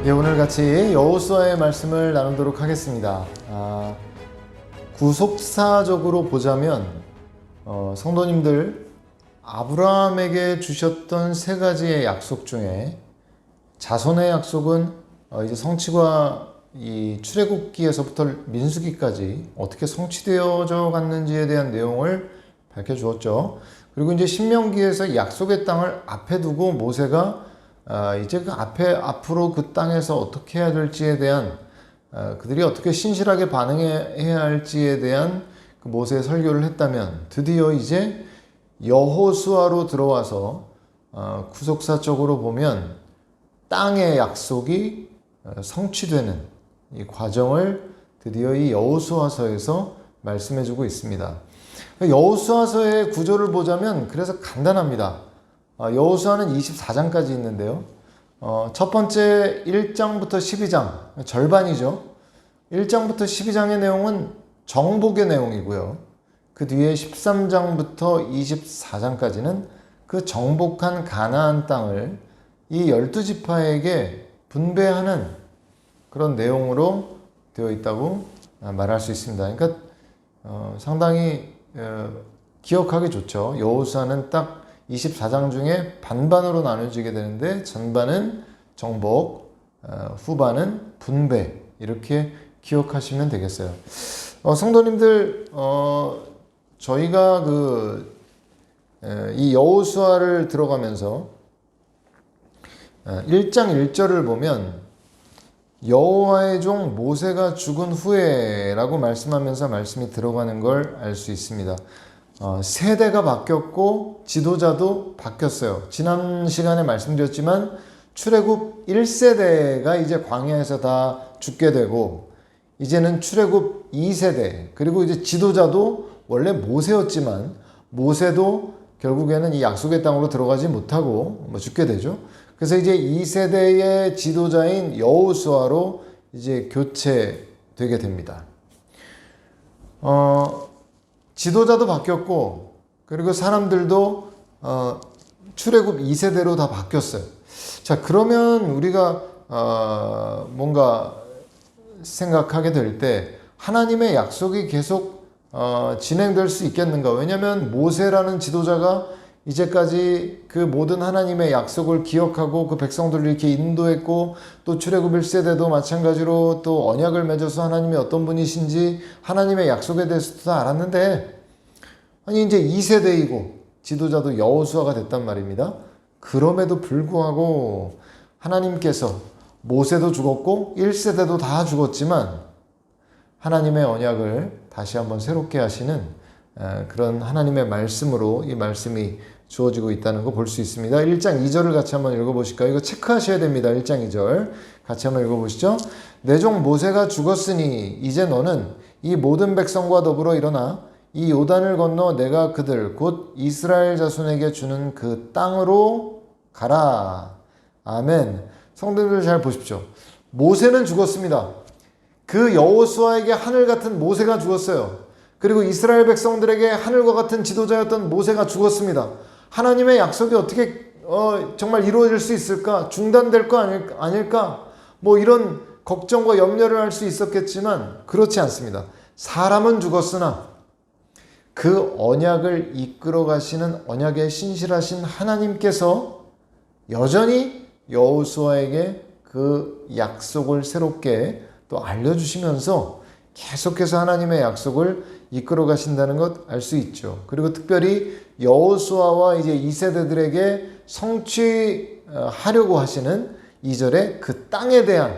예, 오늘 같이 여호수아의 말씀을 나누도록 하겠습니다. 구속사적으로 보자면 성도님들 아브라함에게 주셨던 세 가지의 약속 중에 자손의 약속은 이제 성취가 이 출애굽기에서부터 민수기까지 어떻게 성취되어져 갔는지에 대한 내용을 밝혀주었죠. 그리고 이제 신명기에서 약속의 땅을 앞에 두고 모세가 이제 그 앞으로 그 땅에서 어떻게 해야 될지에 대한 그들이 어떻게 신실하게 반응해야 할지에 대한 그 모세의 설교를 했다면, 드디어 이제 여호수아로 들어와서 구속사적으로 보면 땅의 약속이 성취되는 이 과정을 드디어 이 여호수아서에서 말씀해주고 있습니다. 여호수아서의 구조를 보자면 그래서 간단합니다. 여호수아는 24장까지 있는데요. 첫 번째 1장부터 12장, 절반이죠. 1장부터 12장의 내용은 정복의 내용이고요. 그 뒤에 13장부터 24장까지는 그 정복한 가나안 땅을 이 12지파에게 분배하는 그런 내용으로 되어 있다고 말할 수 있습니다. 그러니까 상당히 기억하기 좋죠. 여호수아는 딱 24장 중에 반반으로 나눠지게 되는데, 전반은 정복, 후반은 분배, 이렇게 기억하시면 되겠어요. 성도님들, 저희가 이 여호수아를 들어가면서 1장 1절을 보면 여호와의 종 모세가 죽은 후에라고 말씀하면서 말씀이 들어가는 걸 알 수 있습니다. 세대가 바뀌었고 지도자도 바뀌었어요. 지난 시간에 말씀드렸지만 출애굽 1세대가 이제 광야에서 다 죽게 되고, 이제는 출애굽 2세대, 그리고 이제 지도자도 원래 모세였지만 모세도 결국에는 이 약속의 땅으로 들어가지 못하고 죽게 되죠. 그래서 이제 2세대의 지도자인 여호수아로 이제 교체되게 됩니다. 지도자도 바뀌었고, 그리고 사람들도 출애굽 2세대로 다 바뀌었어요. 자, 그러면 우리가 뭔가 생각하게 될 때 하나님의 약속이 계속 진행될 수 있겠는가? 왜냐하면 모세라는 지도자가 이제까지 그 모든 하나님의 약속을 기억하고 그 백성들을 이렇게 인도했고, 또 출애굽 1세대도 마찬가지로 또 언약을 맺어서 하나님이 어떤 분이신지 하나님의 약속에 대해서도 다 알았는데, 아니 이제 2세대이고 지도자도 여호수아가 됐단 말입니다. 그럼에도 불구하고 하나님께서 모세도 죽었고 1세대도 다 죽었지만 하나님의 언약을 다시 한번 새롭게 하시는 그런 하나님의 말씀으로 이 말씀이 주어지고 있다는 거 볼 수 있습니다. 1장 2절을 같이 한번 읽어보실까요? 이거 체크하셔야 됩니다. 1장 2절 같이 한번 읽어보시죠. 내 종 모세가 죽었으니 이제 너는 이 모든 백성과 더불어 일어나 이 요단을 건너 내가 그들 곧 이스라엘 자손에게 주는 그 땅으로 가라. 아멘. 성도님들 잘 보십시오. 모세는 죽었습니다. 그 여호수아에게 하늘 같은 모세가 죽었어요. 그리고 이스라엘 백성들에게 하늘과 같은 지도자였던 모세가 죽었습니다. 하나님의 약속이 어떻게 정말 이루어질 수 있을까? 중단될 거 아닐까? 뭐 이런 걱정과 염려를 할 수 있었겠지만 그렇지 않습니다. 사람은 죽었으나 그 언약을 이끌어 가시는 언약에 신실하신 하나님께서 여전히 여호수아에게 그 약속을 새롭게 또 알려주시면서 계속해서 하나님의 약속을 이끌어 가신다는 것 알 수 있죠. 그리고 특별히 여호수아와 이제 2세대들에게 성취하려고 하시는 2절에 그 땅에 대한,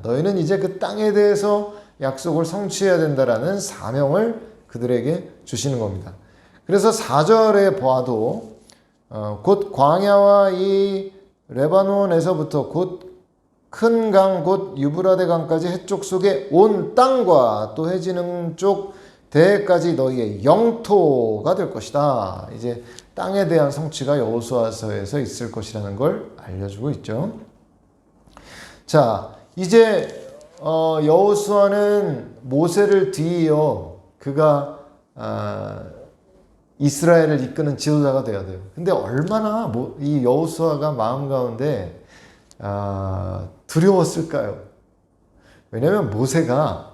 너희는 이제 그 땅에 대해서 약속을 성취해야 된다라는 사명을 그들에게 주시는 겁니다. 그래서 4절에 보아도 곧 광야와 이 레바논에서부터 곧 큰 강 곧 유브라데 강까지 해쪽 속에 온 땅과 또 해지는 쪽 대해까지 너희의 영토가 될 것이다. 이제 땅에 대한 성취가 여호수아서에서 있을 것이라는 걸 알려주고 있죠. 자, 이제 여호수아는 모세를 뒤이어 그가 이스라엘을 이끄는 지도자가 되어야 돼요. 근데 얼마나 이 여호수아가 마음 가운데 두려웠을까요? 왜냐하면 모세가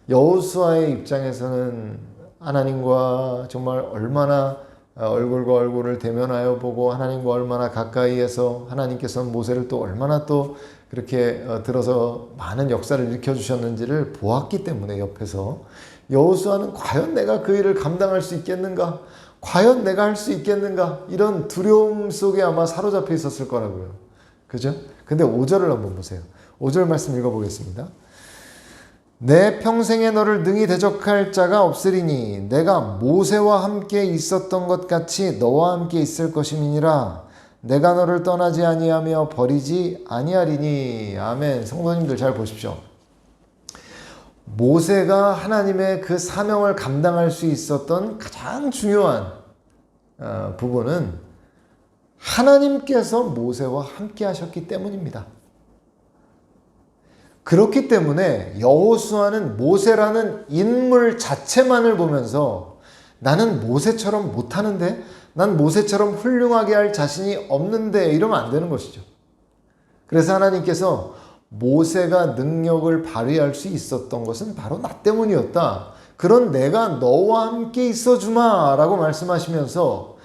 여호수아의 입장에서는 하나님과 정말 얼마나 얼굴과 얼굴을 대면하여 보고 하나님과 얼마나 가까이에서 하나님께서는 모세를 또 얼마나 또 그렇게 들어서 많은 역사를 일으켜 주셨는지를 보았기 때문에 옆에서 여호수아는 과연 내가 그 일을 감당할 수 있겠는가? 과연 내가 할 수 있겠는가? 이런 두려움 속에 아마 사로잡혀 있었을 거라고요. 그죠? 근데 5절을 한번 보세요. 5절 말씀 읽어보겠습니다. 내 평생에 너를 능히 대적할 자가 없으리니 내가 모세와 함께 있었던 것 같이 너와 함께 있을 것임이니라. 내가 너를 떠나지 아니하며 버리지 아니하리니. 아멘. 성도님들 잘 보십시오. 모세가 하나님의 그 사명을 감당할 수 있었던 가장 중요한 부분은 하나님께서 모세와 함께 하셨기 때문입니다. 그렇기 때문에 여호수아는 모세라는 인물 자체만을 보면서 나는 모세처럼 못하는데, 난 모세처럼 훌륭하게 할 자신이 없는데 이러면 안 되는 것이죠. 그래서 하나님께서 모세가 능력을 발휘할 수 있었던 것은 바로 나 때문이었다. 그런 내가 너와 함께 있어주마 라고 말씀하시면서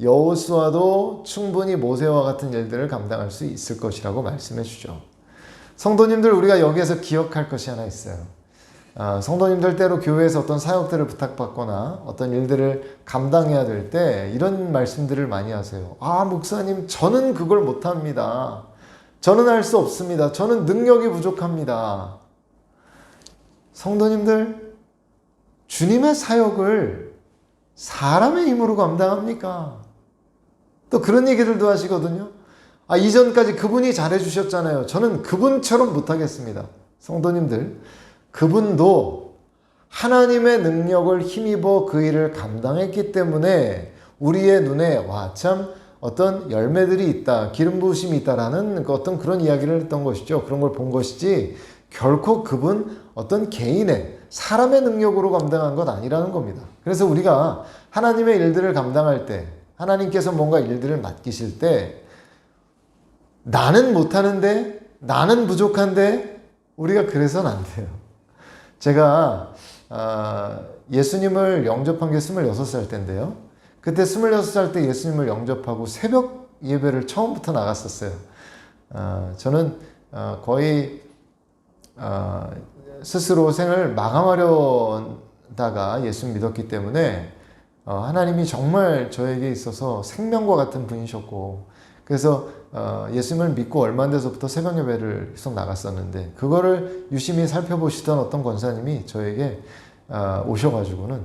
여호수아도 충분히 모세와 같은 일들을 감당할 수 있을 것이라고 말씀해 주죠. 성도님들, 우리가 여기에서 기억할 것이 하나 있어요. 성도님들 때로 교회에서 어떤 사역들을 부탁받거나 어떤 일들을 감당해야 될 때 이런 말씀들을 많이 하세요. 목사님, 저는 그걸 못합니다. 저는 할 수 없습니다. 저는 능력이 부족합니다. 성도님들, 주님의 사역을 사람의 힘으로 감당합니까? 또 그런 얘기들도 하시거든요. 이전까지 그분이 잘해주셨잖아요. 저는 그분처럼 못하겠습니다. 성도님들, 그분도 하나님의 능력을 힘입어 그 일을 감당했기 때문에 우리의 눈에 참 어떤 열매들이 있다, 기름 부으심이 있다라는 어떤 그런 이야기를 했던 것이죠. 그런 걸 본 것이지 결코 그분 어떤 개인의 사람의 능력으로 감당한 것 아니라는 겁니다. 그래서 우리가 하나님의 일들을 감당할 때, 하나님께서 뭔가 일들을 맡기실 때 나는 못하는데, 나는 부족한데 우리가 그래서는 안 돼요. 제가 예수님을 영접한 게 26살 때인데요. 그때 26살 때 예수님을 영접하고 새벽 예배를 처음부터 나갔었어요. 저는 거의 스스로 생을 마감하려다가 예수 믿었기 때문에 하나님이 정말 저에게 있어서 생명과 같은 분이셨고, 그래서 예수님을 믿고 얼마 안 돼서부터 새벽 예배를 계속 나갔었는데, 그거를 유심히 살펴보시던 어떤 권사님이 저에게 오셔가지고는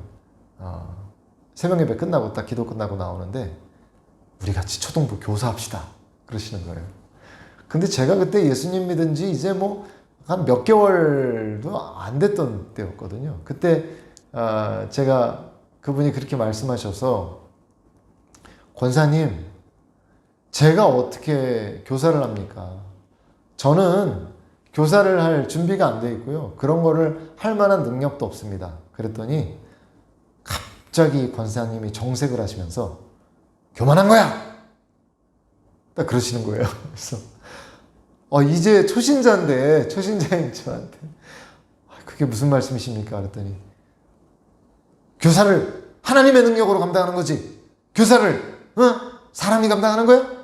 새벽 예배 끝나고 딱 기도 끝나고 나오는데 우리 같이 초등부 교사합시다 그러시는 거예요. 근데 제가 그때 예수님 믿은 지 이제 한 몇 개월도 안 됐던 때였거든요. 그때 제가 그분이 그렇게 말씀하셔서, 권사님, 제가 어떻게 교사를 합니까? 저는 교사를 할 준비가 안 돼 있고요. 그런 거를 할 만한 능력도 없습니다. 그랬더니 갑자기 권사님이 정색을 하시면서 교만한 거야! 딱 그러시는 거예요. 그래서 이제 초신자인데, 초신자인 저한테 그게 무슨 말씀이십니까? 그랬더니 교사를 하나님의 능력으로 감당하는 거지, 교사를 사람이 감당하는 거야?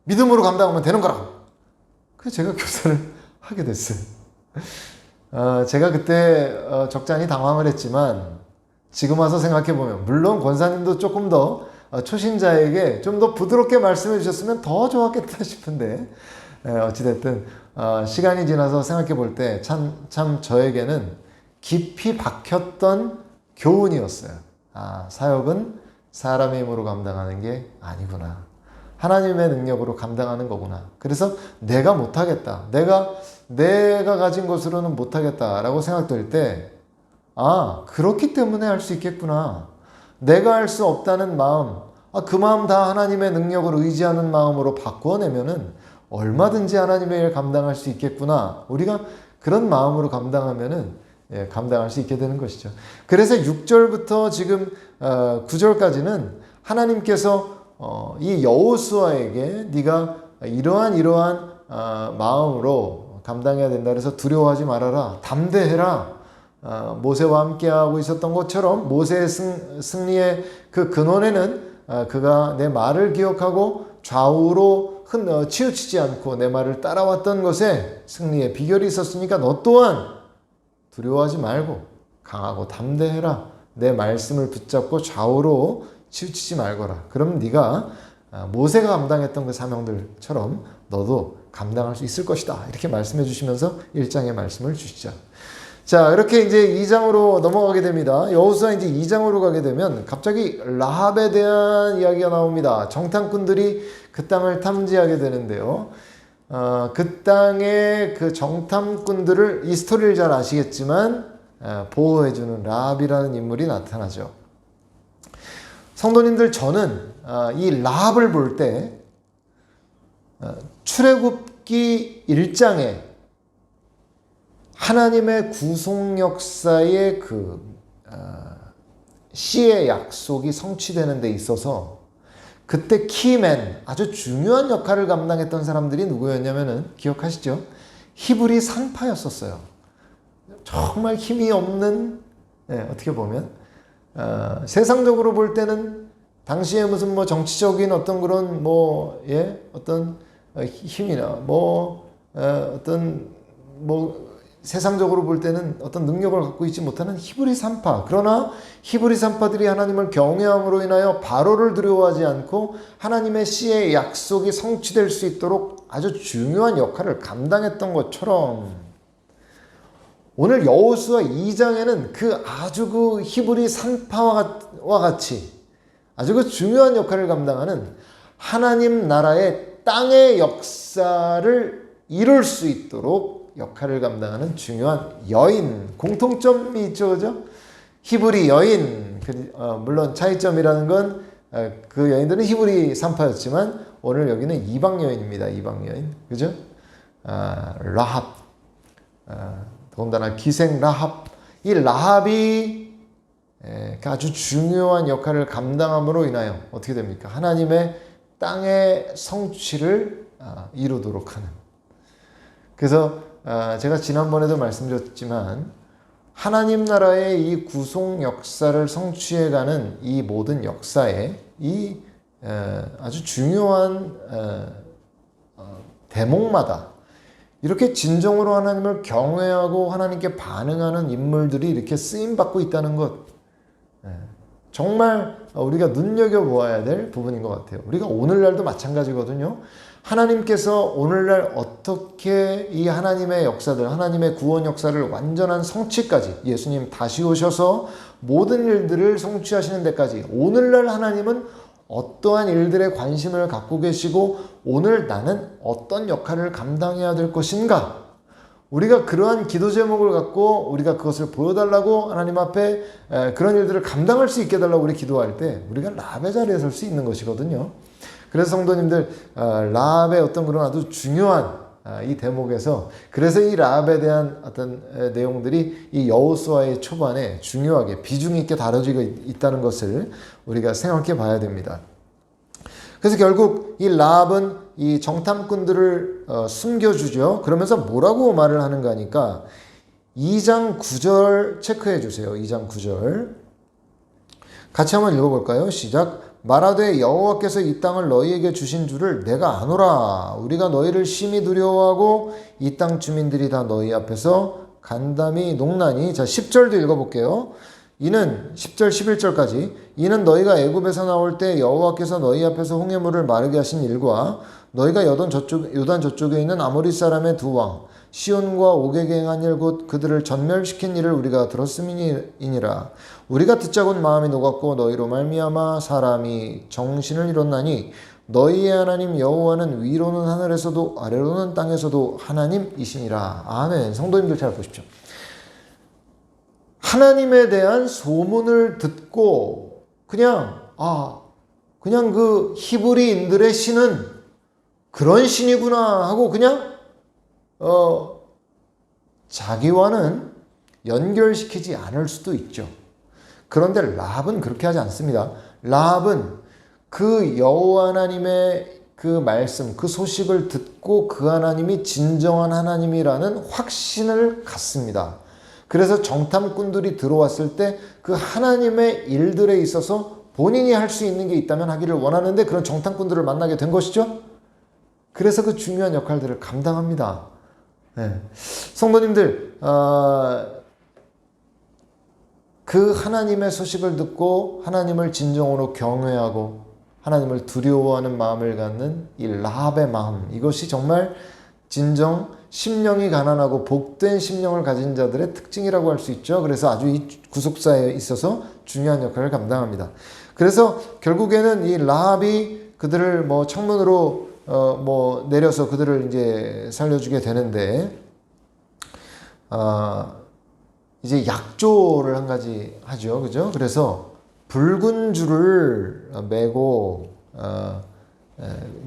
믿음으로 감당하면 되는 거라고. 그래서 제가 교사를 하게 됐어요. 제가 그때 적잖이 당황을 했지만 지금 와서 생각해보면 물론 권사님도 조금 더 초신자에게 좀 더 부드럽게 말씀해 주셨으면 더 좋았겠다 싶은데, 어찌됐든 시간이 지나서 생각해 볼 때 참 저에게는 깊이 박혔던 교훈이었어요. 사역은 사람의 힘으로 감당하는 게 아니구나. 하나님의 능력으로 감당하는 거구나. 그래서 내가 못하겠다, 내가 가진 것으로는 못하겠다라고 생각될 때, 그렇기 때문에 할 수 있겠구나. 내가 할 수 없다는 마음, 그 마음 다 하나님의 능력을 의지하는 마음으로 바꾸어내면은 얼마든지 하나님의 일 감당할 수 있겠구나. 우리가 그런 마음으로 감당하면은 감당할 수 있게 되는 것이죠. 그래서 6절부터 지금 9절까지는 하나님께서 이 여호수아에게 네가 이러한 마음으로 감당해야 된다. 그래서 두려워하지 말아라. 담대해라. 모세와 함께하고 있었던 것처럼 모세의 승리의 그 근원에는 그가 내 말을 기억하고 좌우로 치우치지 않고 내 말을 따라왔던 것에 승리의 비결이 있었으니까 너 또한 두려워하지 말고 강하고 담대해라. 내 말씀을 붙잡고 좌우로 치우치지 말거라. 그럼 네가 모세가 감당했던 그 사명들처럼 너도 감당할 수 있을 것이다. 이렇게 말씀해 주시면서 1장의 말씀을 주시죠. 자, 이렇게 이제 2장으로 넘어가게 됩니다. 여호수아 이제 2장으로 가게 되면 갑자기 라합에 대한 이야기가 나옵니다. 정탐꾼들이 그 땅을 탐지하게 되는데요. 그 땅의 그 정탐꾼들을 이 스토리를 잘 아시겠지만 보호해주는 라합이라는 인물이 나타나죠. 성도님들, 저는 이 라합을 볼 때 출애굽기 1장에 하나님의 구속 역사의 그 씨의 약속이 성취되는 데 있어서 그때 키맨, 아주 중요한 역할을 감당했던 사람들이 누구였냐면은 기억하시죠? 히브리 산파였었어요. 정말 힘이 없는, 어떻게 보면 세상적으로 볼 때는 당시에 무슨 뭐 정치적인 어떤 그런 어떤 힘이나 어떤 세상적으로 볼 때는 어떤 능력을 갖고 있지 못하는 히브리 산파. 그러나 히브리 산파들이 하나님을 경외함으로 인하여 바로를 두려워하지 않고 하나님의 씨의 약속이 성취될 수 있도록 아주 중요한 역할을 감당했던 것처럼 오늘 여호수아 2장에는 아주 그 히브리 산파와 같이 아주 그 중요한 역할을 감당하는 하나님 나라의 땅의 역사를 이룰 수 있도록 역할을 감당하는 중요한 여인, 공통점이 있죠, 그죠? 히브리 여인, 물론 차이점이라는 건 그 여인들은 히브리 산파였지만 오늘 여기는 이방 여인입니다. 이방 여인, 그죠? 라합, 더군다나 기생 라합. 이 라합이 아주 중요한 역할을 감당함으로 인하여 어떻게 됩니까? 하나님의 땅의 성취를 이루도록 하는. 그래서 제가 지난번에도 말씀드렸지만 하나님 나라의 이 구속 역사를 성취해가는 이 모든 역사에 이 아주 중요한 대목마다 이렇게 진정으로 하나님을 경외하고 하나님께 반응하는 인물들이 이렇게 쓰임받고 있다는 것, 정말 우리가 눈여겨보아야 될 부분인 것 같아요. 우리가 오늘날도 마찬가지거든요. 하나님께서 오늘날 어떻게 이 하나님의 역사들, 하나님의 구원 역사를 완전한 성취까지, 예수님 다시 오셔서 모든 일들을 성취하시는 데까지 오늘날 하나님은 어떠한 일들에 관심을 갖고 계시고 오늘 나는 어떤 역할을 감당해야 될 것인가? 우리가 그러한 기도 제목을 갖고 우리가 그것을 보여달라고 하나님 앞에 그런 일들을 감당할 수 있게 해달라고 우리 기도할 때 우리가 라합의 자리에 설 수 있는 것이거든요. 그래서 성도님들, 라합의 어떤 그런 아주 중요한 이 대목에서 그래서 이 라합에 대한 어떤 내용들이 이 여호수아의 초반에 중요하게 비중 있게 다뤄지고 있다는 것을 우리가 생각해 봐야 됩니다. 그래서 결국 이 라합은 이 정탐꾼들을 숨겨주죠. 그러면서 뭐라고 말을 하는가 하니까 2장 9절 체크해 주세요. 2장 9절 같이 한번 읽어볼까요? 시작. 말하되 여호와께서 이 땅을 너희에게 주신 줄을 내가 아노라. 우리가 너희를 심히 두려워하고 이 땅 주민들이 다 너희 앞에서 간담이 농나니. 자, 10절도 읽어볼게요. 이는 10절 11절까지 이는 너희가 애굽에서 나올 때 여호와께서 너희 앞에서 홍해물을 마르게 하신 일과 너희가 요단 저쪽에 있는 아모리 사람의 두 왕 시온과 옥에게 행한 일 곧 그들을 전멸시킨 일을 우리가 들었음이니라. 우리가 듣자곤 마음이 녹았고 너희로 말미암아 사람이 정신을 잃었나니 너희의 하나님 여호와는 위로는 하늘에서도 아래로는 땅에서도 하나님이시니라. 아멘. 성도님들 잘 보십시오. 하나님에 대한 소문을 듣고 그냥 그 히브리인들의 신은 그런 신이구나 하고 그냥 자기와는 연결시키지 않을 수도 있죠. 그런데 라합은 그렇게 하지 않습니다. 라합은 그 여호와 하나님의 그 말씀, 그 소식을 듣고 그 하나님이 진정한 하나님이라는 확신을 갖습니다. 그래서 정탐꾼들이 들어왔을 때 그 하나님의 일들에 있어서 본인이 할 수 있는 게 있다면 하기를 원하는데 그런 정탐꾼들을 만나게 된 것이죠. 그래서 그 중요한 역할들을 감당합니다. 네. 성도님들, 그 하나님의 소식을 듣고 하나님을 진정으로 경외하고 하나님을 두려워하는 마음을 갖는 이 라합의 마음, 이것이 정말 진정 심령이 가난하고 복된 심령을 가진 자들의 특징이라고 할 수 있죠. 그래서 아주 이 구속사에 있어서 중요한 역할을 감당합니다. 그래서 결국에는 이 라합이 그들을 창문으로 내려서 그들을 이제 살려주게 되는데, 이제 약조를 한 가지 하죠. 그죠? 그래서 붉은 줄을 메고,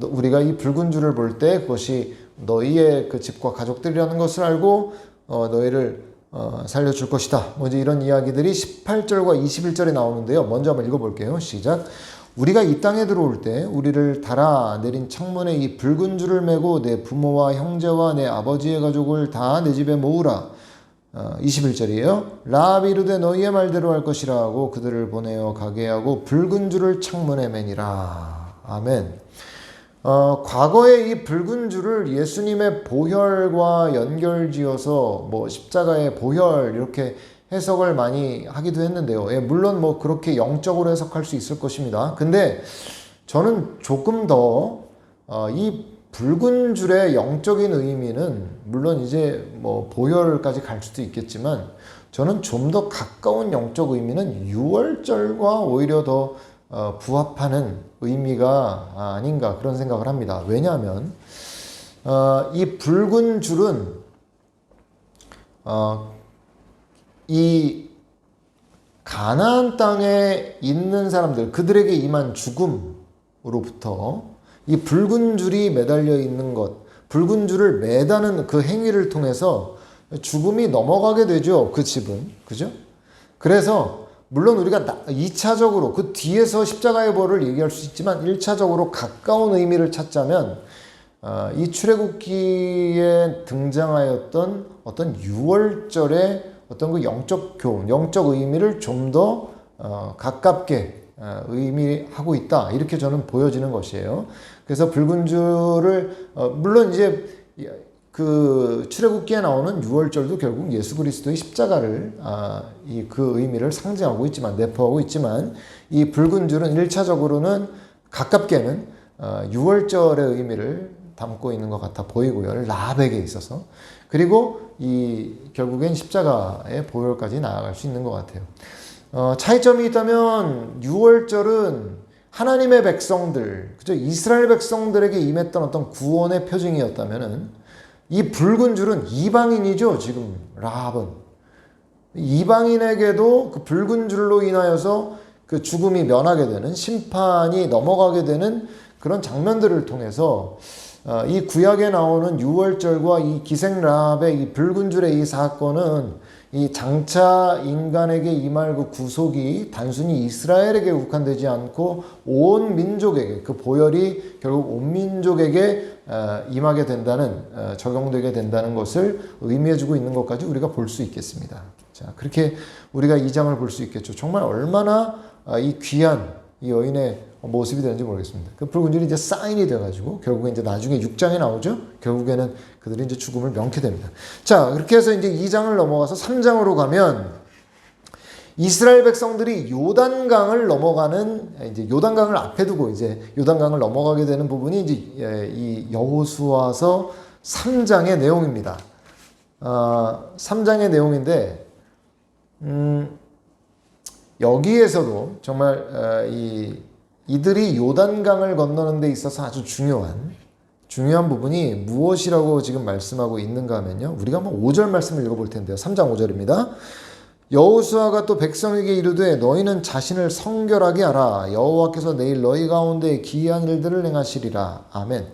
우리가 이 붉은 줄을 볼 때 그것이 너희의 그 집과 가족들이라는 것을 알고 너희를 살려줄 것이다. 이제 이런 이야기들이 18절과 21절에 나오는데요. 먼저 한번 읽어볼게요. 시작. 우리가 이 땅에 들어올 때 우리를 달아 내린 창문에 이 붉은 줄을 메고 내 부모와 형제와 내 아버지의 가족을 다 내 집에 모으라. 21절이에요. 라합이 이르되 너희의 말대로 할 것이라 하고 그들을 보내어 가게 하고 붉은 줄을 창문에 매니라. 아멘. 과거에 이 붉은 줄을 예수님의 보혈과 연결지어서 십자가의 보혈 이렇게 해석을 많이 하기도 했는데요. 물론 그렇게 영적으로 해석할 수 있을 것입니다. 근데 저는 조금 더 이 붉은 줄의 영적인 의미는 물론 이제 보혈까지 갈 수도 있겠지만 저는 좀 더 가까운 영적 의미는 유월절과 오히려 더 부합하는 의미가 아닌가 그런 생각을 합니다. 왜냐하면 이 붉은 줄은 이 가나안 땅에 있는 사람들, 그들에게 임한 죽음으로부터 이 붉은 줄이 매달려 있는 것, 붉은 줄을 매다는 그 행위를 통해서 죽음이 넘어가게 되죠. 그 집은. 그죠? 그래서 물론 우리가 2차적으로 그 뒤에서 십자가의 벌을 얘기할 수 있지만 1차적으로 가까운 의미를 찾자면 이 출애굽기에 등장하였던 어떤 유월절의 어떤 그 영적 교훈, 영적 의미를 좀 더 가깝게 의미하고 있다. 이렇게 저는 보여지는 것이에요. 그래서 붉은 줄을 물론 이제 그 출애굽기에 나오는 유월절도 결국 예수 그리스도의 십자가를 그 의미를 상징하고 있지만 내포하고 있지만 이 붉은 줄은 1차적으로는 가깝게는 유월절의 의미를 담고 있는 것 같아 보이고요. 라합에게 있어서. 그리고 결국엔 십자가의 보혈까지 나아갈 수 있는 것 같아요. 차이점이 있다면 유월절은 하나님의 백성들, 그죠? 이스라엘 백성들에게 임했던 어떤 구원의 표징이었다면은 이 붉은 줄은 이방인이죠. 지금 라합은 이방인에게도 그 붉은 줄로 인하여서 그 죽음이 면하게 되는, 심판이 넘어가게 되는 그런 장면들을 통해서 이 구약에 나오는 유월절과 이 기생 라합의 이 붉은 줄의 이 사건은 이 장차 인간에게 임할 그 구속이 단순히 이스라엘에게 국한되지 않고 온 민족에게, 그 보혈이 결국 온 민족에게 임하게 된다는, 적용되게 된다는 것을 의미해주고 있는 것까지 우리가 볼 수 있겠습니다. 자, 그렇게 우리가 이 장을 볼 수 있겠죠. 정말 얼마나 이 귀한 이 여인의 모습이 되는지 모르겠습니다. 그 붉은 줄이 이제 사인이 돼가지고 결국에 이제 나중에 6장에 나오죠. 결국에는 그들이 이제 죽음을 명케 됩니다. 자, 그렇게 해서 이제 2장을 넘어가서 3장으로 가면 이스라엘 백성들이 요단강을 넘어가는, 이제 요단강을 앞에 두고 이제 요단강을 넘어가게 되는 부분이 이제 이 여호수아서 3장의 내용입니다. 3장의 내용인데, 여기에서도 정말 이들이 요단강을 건너는 데 있어서 아주 중요한 부분이 무엇이라고 지금 말씀하고 있는가 하면요. 우리가 한번 5절 말씀을 읽어볼 텐데요. 3장 5절입니다. 여호수아가 또 백성에게 이르되 너희는 자신을 성결하게 하라. 여호와께서 내일 너희 가운데 기이한 일들을 행하시리라. 아멘.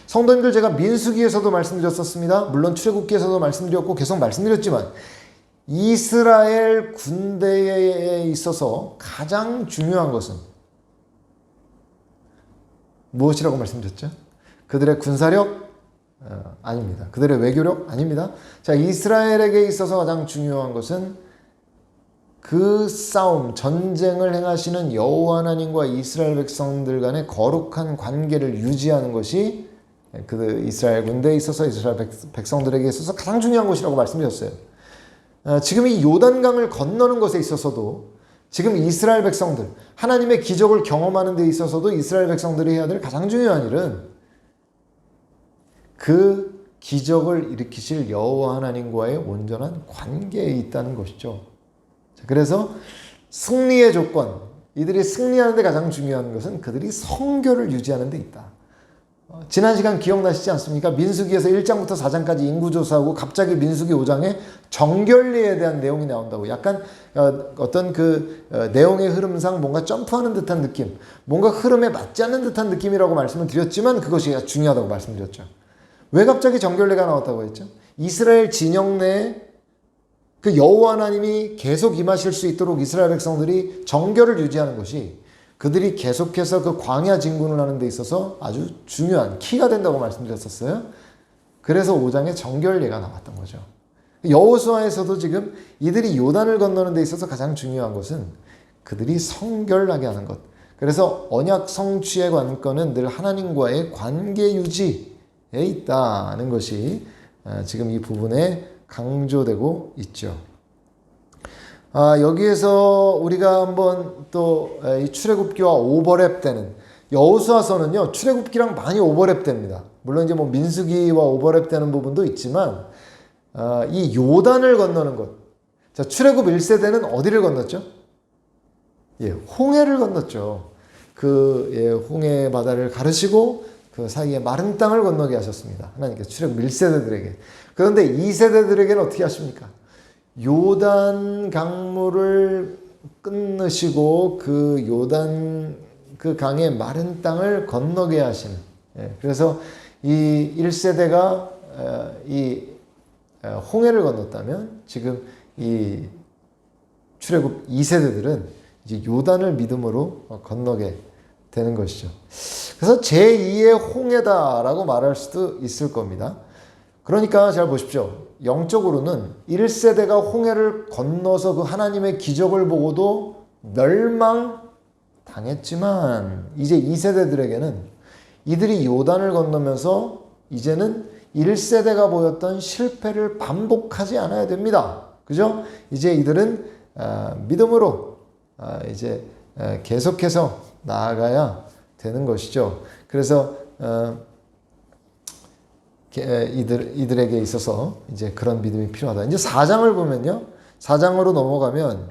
성도님들, 제가 민수기에서도 말씀드렸었습니다. 물론 출애굽기에서도 말씀드렸고 계속 말씀드렸지만 이스라엘 군대에 있어서 가장 중요한 것은 무엇이라고 말씀드렸죠? 그들의 군사력? 아닙니다. 그들의 외교력? 아닙니다. 자, 이스라엘에게 있어서 가장 중요한 것은 그 싸움, 전쟁을 행하시는 여호와 하나님과 이스라엘 백성들 간의 거룩한 관계를 유지하는 것이 그 이스라엘 군대에 있어서 이스라엘 백성들에게 있어서 가장 중요한 것이라고 말씀드렸어요. 지금 이 요단강을 건너는 것에 있어서도 지금 이스라엘 백성들, 하나님의 기적을 경험하는 데 있어서도 이스라엘 백성들이 해야 될 가장 중요한 일은 그 기적을 일으키실 여호와 하나님과의 온전한 관계에 있다는 것이죠. 그래서 승리의 조건, 이들이 승리하는 데 가장 중요한 것은 그들이 성결을 유지하는 데 있다. 지난 시간 기억나시지 않습니까? 민수기에서 1장부터 4장까지 인구조사하고 갑자기 민수기 5장에 정결례에 대한 내용이 나온다고. 약간 어떤 그 내용의 흐름상 뭔가 점프하는 듯한 느낌, 뭔가 흐름에 맞지 않는 듯한 느낌이라고 말씀을 드렸지만 그것이 중요하다고 말씀드렸죠. 왜 갑자기 정결례가 나왔다고 했죠? 이스라엘 진영 내에 그 여호와 하나님이 계속 임하실 수 있도록 이스라엘 백성들이 정결을 유지하는 것이 그들이 계속해서 그 광야 진군을 하는 데 있어서 아주 중요한 키가 된다고 말씀드렸었어요. 그래서 5장에 정결례가 나왔던 거죠. 여호수아에서도 지금 이들이 요단을 건너는 데 있어서 가장 중요한 것은 그들이 성결하게 하는 것. 그래서 언약 성취의 관건은 늘 하나님과의 관계 유지에 있다는 것이 지금 이 부분에 강조되고 있죠. 여기에서 우리가 한번 또 이 출애굽기와 오버랩 되는 여호수아서는요, 출애굽기랑 많이 오버랩 됩니다. 물론 이제 뭐 민수기와 오버랩 되는 부분도 있지만, 이 요단을 건너는 것. 자, 출애굽 1세대는 어디를 건넜죠? 예, 홍해를 건넜죠. 홍해 바다를 가르시고 그 사이에 마른 땅을 건너게 하셨습니다. 하나님께서 출애굽 1세대들에게. 그런데 2세대들에게는 어떻게 하십니까? 요단 강물을 끊으시고 그 요단 그 강의 마른 땅을 건너게 하시는. 그래서 이 1세대가 이 홍해를 건넜다면 지금 이 출애굽 2세대들은 이제 요단을 믿음으로 건너게 되는 것이죠. 그래서 제2의 홍해다라고 말할 수도 있을 겁니다. 그러니까 잘 보십시오. 영적으로는 1세대가 홍해를 건너서 그 하나님의 기적을 보고도 멸망당했지만 이제 2세대들에게는 이들이 요단을 건너면서 이제는 1세대가 보였던 실패를 반복하지 않아야 됩니다. 그죠? 이제 이들은 믿음으로 이제 계속해서 나아가야 되는 것이죠. 그래서 이들에게 있어서 이제 그런 믿음이 필요하다. 이제 4장을 보면요. 4장으로 넘어가면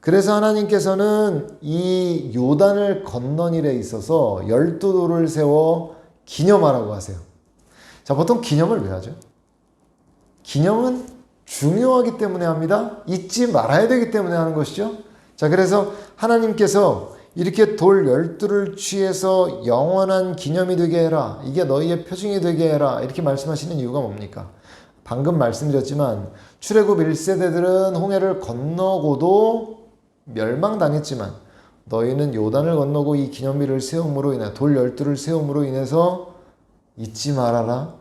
그래서 하나님께서는 이 요단을 건넌 일에 있어서 12돌을 세워 기념하라고 하세요. 자, 보통 기념을 왜 하죠? 기념은 중요하기 때문에 합니다. 잊지 말아야 되기 때문에 하는 것이죠. 자, 그래서 하나님께서 이렇게 돌 12를 취해서 영원한 기념이 되게 해라. 이게 너희의 표징이 되게 해라. 이렇게 말씀하시는 이유가 뭡니까? 방금 말씀드렸지만 출애굽 1세대들은 홍해를 건너고도 멸망당했지만 너희는 요단을 건너고 이 기념비를 세움으로 인해 돌 12를 세움으로 인해서 잊지 말아라.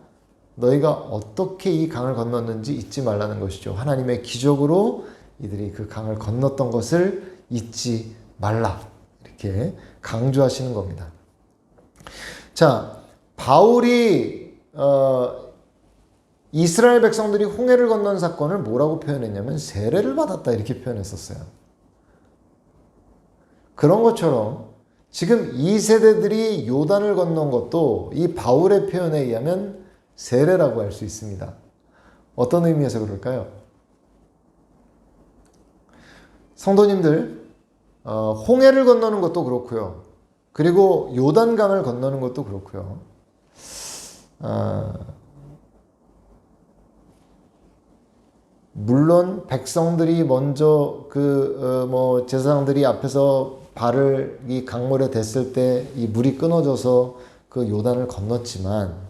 너희가 어떻게 이 강을 건넜는지 잊지 말라는 것이죠. 하나님의 기적으로 이들이 그 강을 건넜던 것을 잊지 말라. 이렇게 강조하시는 겁니다. 자, 바울이 이스라엘 백성들이 홍해를 건넌 사건을 뭐라고 표현했냐면 세례를 받았다 이렇게 표현했었어요. 그런 것처럼 지금 이 세대들이 요단을 건넌 것도 이 바울의 표현에 의하면 세례라고 할 수 있습니다. 어떤 의미에서 그럴까요? 성도님들, 홍해를 건너는 것도 그렇고요. 그리고 요단강을 건너는 것도 그렇고요. 물론 백성들이 먼저 제사장들이 앞에서 발을 이 강물에 댔을 때 이 물이 끊어져서 그 요단을 건넜지만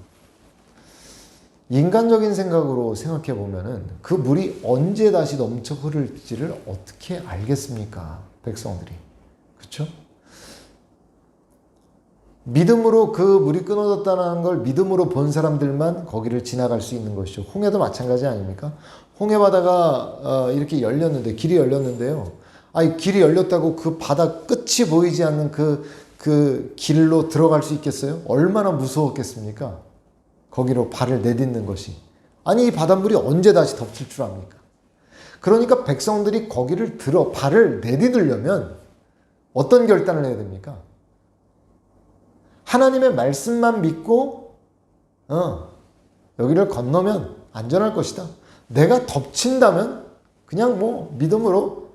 인간적인 생각으로 생각해 보면은 그 물이 언제 다시 넘쳐 흐를지를 어떻게 알겠습니까? 백성들이. 그렇죠? 믿음으로 그 물이 끊어졌다는 걸 믿음으로 본 사람들만 거기를 지나갈 수 있는 것이죠. 홍해도 마찬가지 아닙니까? 홍해 바다가 이렇게 열렸는데, 길이 열렸는데요. 아니, 길이 열렸다고 그 바다 끝이 보이지 않는 그 길로 들어갈 수 있겠어요? 얼마나 무서웠겠습니까? 거기로 발을 내딛는 것이. 아니, 이 바닷물이 언제 다시 덮칠 줄 압니까? 그러니까 백성들이 거기를 발을 내딛으려면 어떤 결단을 해야 됩니까? 하나님의 말씀만 믿고 여기를 건너면 안전할 것이다. 내가 덮친다면 그냥 뭐 믿음으로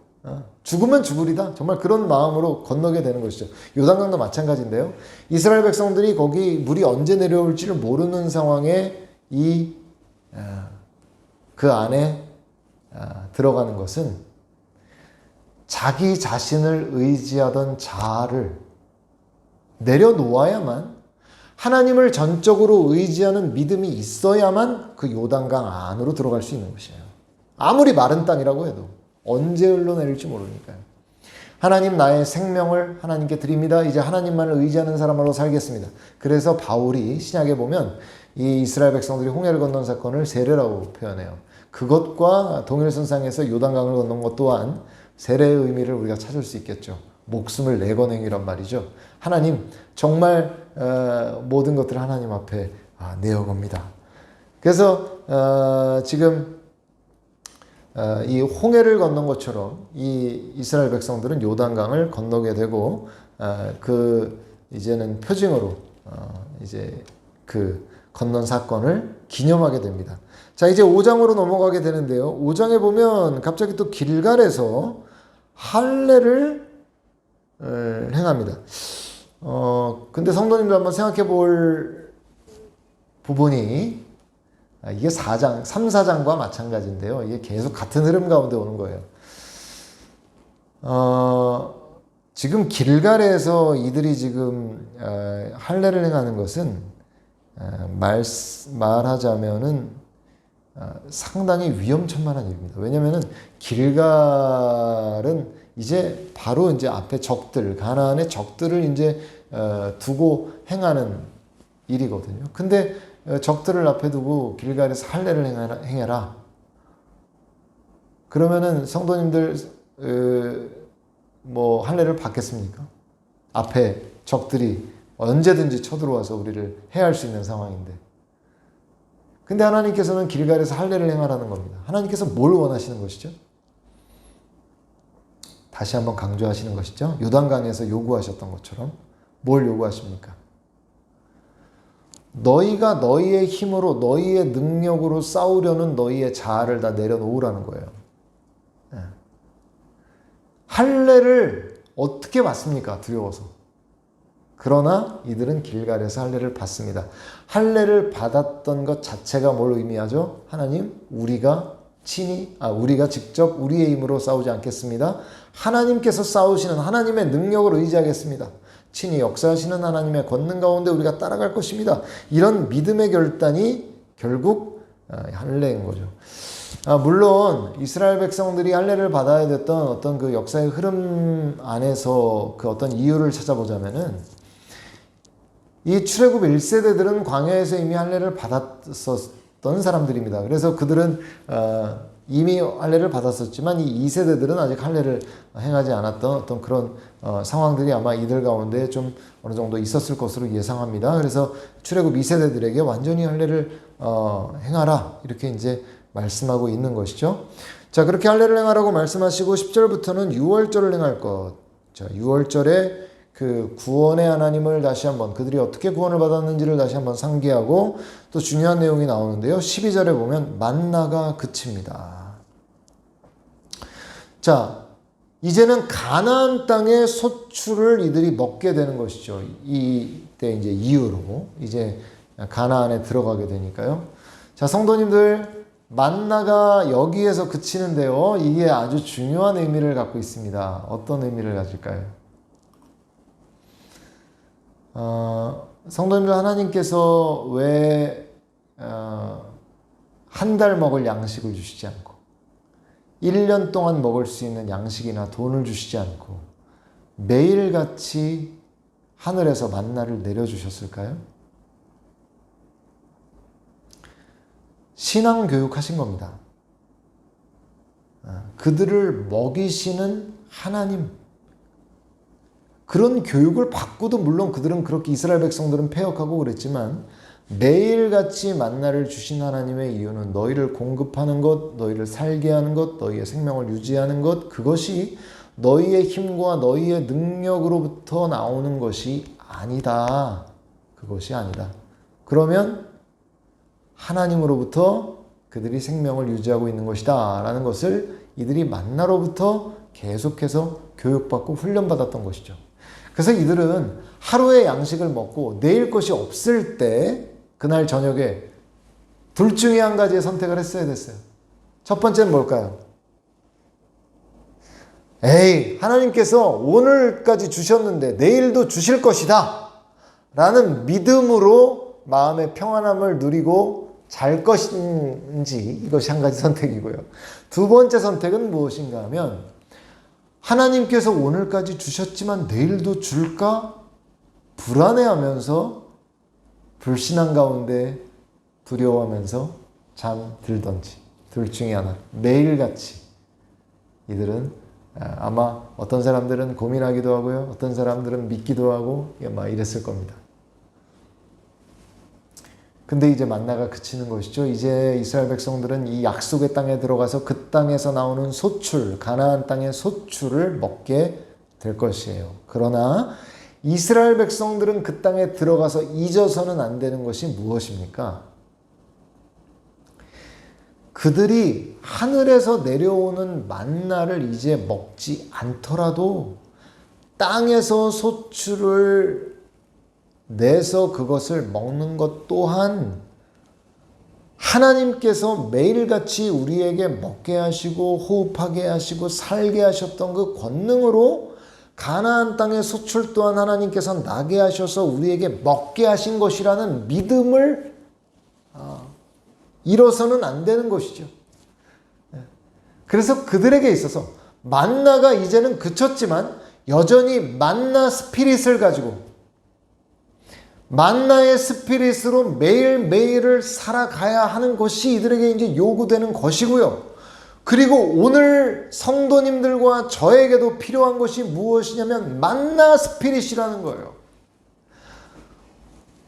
죽으면 죽으리다. 정말 그런 마음으로 건너게 되는 것이죠. 요단강도 마찬가지인데요. 이스라엘 백성들이 거기 물이 언제 내려올지를 모르는 상황에 그 안에 들어가는 것은 자기 자신을 의지하던 자아를 내려놓아야만, 하나님을 전적으로 의지하는 믿음이 있어야만 그 요단강 안으로 들어갈 수 있는 것이에요. 아무리 마른 땅이라고 해도 언제 흘러내릴지 모르니까요. 하나님, 나의 생명을 하나님께 드립니다. 이제 하나님만을 의지하는 사람으로 살겠습니다. 그래서 바울이 신약에 보면 이 이스라엘 백성들이 홍해를 건넌 사건을 세례라고 표현해요. 그것과 동일선상에서 요단강을 건넌 것 또한 세례의 의미를 우리가 찾을 수 있겠죠. 목숨을 내건 행위란 말이죠. 하나님, 정말 모든 것들을 하나님 앞에 내어 겁니다. 그래서 지금 이 홍해를 건넌 것처럼 이 이스라엘 백성들은 요단강을 건너게 되고 이제는 표징으로 이제 그 건넌 사건을 기념하게 됩니다. 자, 이제 5장으로 넘어가게 되는데요. 5장에 보면 갑자기 또 길갈에서 할례를 행합니다. 근데 성도님들 한번 생각해 볼 부분이, 이게 4장, 3, 4장과 마찬가지인데요. 이게 계속 같은 흐름 가운데 오는 거예요. 지금 길갈에서 이들이 지금 할례를 행하는 것은 말하자면은 상당히 위험천만한 일입니다. 왜냐면은 길갈은 이제 바로 이제 앞에 적들, 가나안의 적들을 이제 두고 행하는 일이거든요. 근데 적들을 앞에 두고 길갈에서 할례를 행해라. 그러면은 성도님들 뭐 할례를 받겠습니까? 앞에 적들이 언제든지 쳐들어와서 우리를 해할 수 있는 상황인데. 근데 하나님께서는 길갈에서 할례를 행하라는 겁니다. 하나님께서 뭘 원하시는 것이죠? 다시 한번 강조하시는 것이죠. 요단강에서 요구하셨던 것처럼 뭘 요구하십니까? 너희가 너희의 힘으로, 너희의 능력으로 싸우려는 너희의 자아를 다 내려놓으라는 거예요. 할례를 어떻게 받습니까? 두려워서. 그러나 이들은 길갈에서 할례를 받습니다. 할례를 받았던 것 자체가 뭘 의미하죠? 하나님, 우리가 직접 우리의 힘으로 싸우지 않겠습니다. 하나님께서 싸우시는 하나님의 능력을 의지하겠습니다. 친히 역사하시는 하나님의 권능 가운데 우리가 따라갈 것입니다. 이런 믿음의 결단이 결국 할례인 거죠. 물론 이스라엘 백성들이 할례를 받아야 됐던 어떤 그 역사의 흐름 안에서 그 어떤 이유를 찾아보자면은, 이 출애굽 1세대들은 광야에서 이미 할례를 받았었던 사람들입니다. 그래서 그들은 이미 할례를 받았었지만 이 2세대들은 아직 할례를 행하지 않았던 어떤 그런 상황들이 아마 이들 가운데 좀 어느 정도 있었을 것으로 예상합니다. 그래서 출애굽 2세대들에게 완전히 할례를 행하라, 이렇게 이제 말씀하고 있는 것이죠. 자, 그렇게 할례를 행하라고 말씀하시고 10절부터는 유월절을 행할 것. 자, 유월절에 그 구원의 하나님을 다시 한번, 그들이 어떻게 구원을 받았는지를 다시 한번 상기하고 또 중요한 내용이 나오는데요. 12절에 보면 만나가 그칩니다. 자, 이제는 가나안 땅의 소출을 이들이 먹게 되는 것이죠. 이때 이제 이후로 이제 가나안에 들어가게 되니까요. 자, 성도님들, 만나가 여기에서 그치는데요. 이게 아주 중요한 의미를 갖고 있습니다. 어떤 의미를 가질까요? 성도님들, 하나님께서 왜 한 달 먹을 양식을 주시지 않고 1년 동안 먹을 수 있는 양식이나 돈을 주시지 않고 매일같이 하늘에서 만나를 내려주셨을까요? 신앙교육 하신 겁니다. 그들을 먹이시는 하나님. 그런 교육을 받고도 물론 그들은 그렇게 이스라엘 백성들은 패역하고 그랬지만 매일같이 만나를 주신 하나님의 이유는 너희를 공급하는 것, 너희를 살게 하는 것, 너희의 생명을 유지하는 것, 그것이 너희의 힘과 너희의 능력으로부터 나오는 것이 아니다. 그것이 아니다. 그러면 하나님으로부터 그들이 생명을 유지하고 있는 것이다 라는 것을 이들이 만나로부터 계속해서 교육받고 훈련받았던 것이죠. 그래서 이들은 하루의 양식을 먹고 내일 것이 없을 때 그날 저녁에 둘 중에 한 가지의 선택을 했어야 됐어요. 첫 번째는 뭘까요? 에이, 하나님께서 오늘까지 주셨는데 내일도 주실 것이다 라는 믿음으로 마음의 평안함을 누리고 잘 것인지, 이것이 한 가지 선택이고요. 두 번째 선택은 무엇인가 하면 하나님께서 오늘까지 주셨지만 내일도 줄까? 불안해하면서 불신앙 가운데 두려워하면서 잠들던지, 둘 중에 하나. 매일같이 이들은 아마 어떤 사람들은 고민하기도 하고요, 어떤 사람들은 믿기도 하고 막 이랬을 겁니다. 근데 이제 만나가 그치는 것이죠. 이제 이스라엘 백성들은 이 약속의 땅에 들어가서 그 땅에서 나오는 소출, 가나안 땅의 소출을 먹게 될 것이에요. 그러나 이스라엘 백성들은 그 땅에 들어가서 잊어서는 안 되는 것이 무엇입니까? 그들이 하늘에서 내려오는 만나를 이제 먹지 않더라도 땅에서 소출을 내서 그것을 먹는 것 또한 하나님께서 매일같이 우리에게 먹게 하시고 호흡하게 하시고 살게 하셨던 그 권능으로 가나안 땅의 소출 또한 하나님께서 나게 하셔서 우리에게 먹게 하신 것이라는 믿음을 잃어서는 안 되는 것이죠. 그래서 그들에게 있어서 만나가 이제는 그쳤지만 여전히 만나 스피릿을 가지고 만나의 스피릿으로 매일매일을 살아가야 하는 것이 이들에게 이제 요구되는 것이고요. 그리고 오늘 성도님들과 저에게도 필요한 것이 무엇이냐면 만나 스피릿이라는 거예요.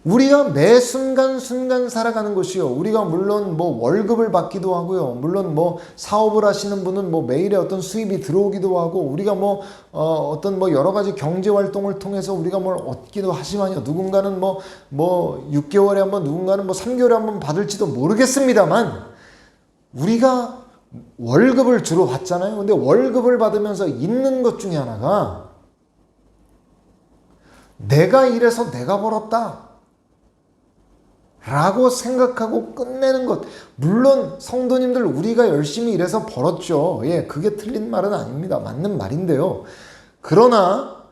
우리가 매 순간순간 살아가는 것이요. 우리가 물론 뭐 월급을 받기도 하고요. 물론 뭐 사업을 하시는 분은 뭐 매일의 어떤 수입이 들어오기도 하고, 우리가 뭐 어떤 뭐 여러 가지 경제 활동을 통해서 우리가 뭘 얻기도 하지만요. 누군가는 뭐 6개월에 한 번, 누군가는 뭐 3개월에 한 번 받을지도 모르겠습니다만, 우리가 월급을 주로 받잖아요. 근데 월급을 받으면서 있는 것 중에 하나가 내가 일해서 내가 벌었다 라고 생각하고 끝내는 것. 물론 성도님들 우리가 열심히 일해서 벌었죠. 예, 그게 틀린 말은 아닙니다. 맞는 말인데요. 그러나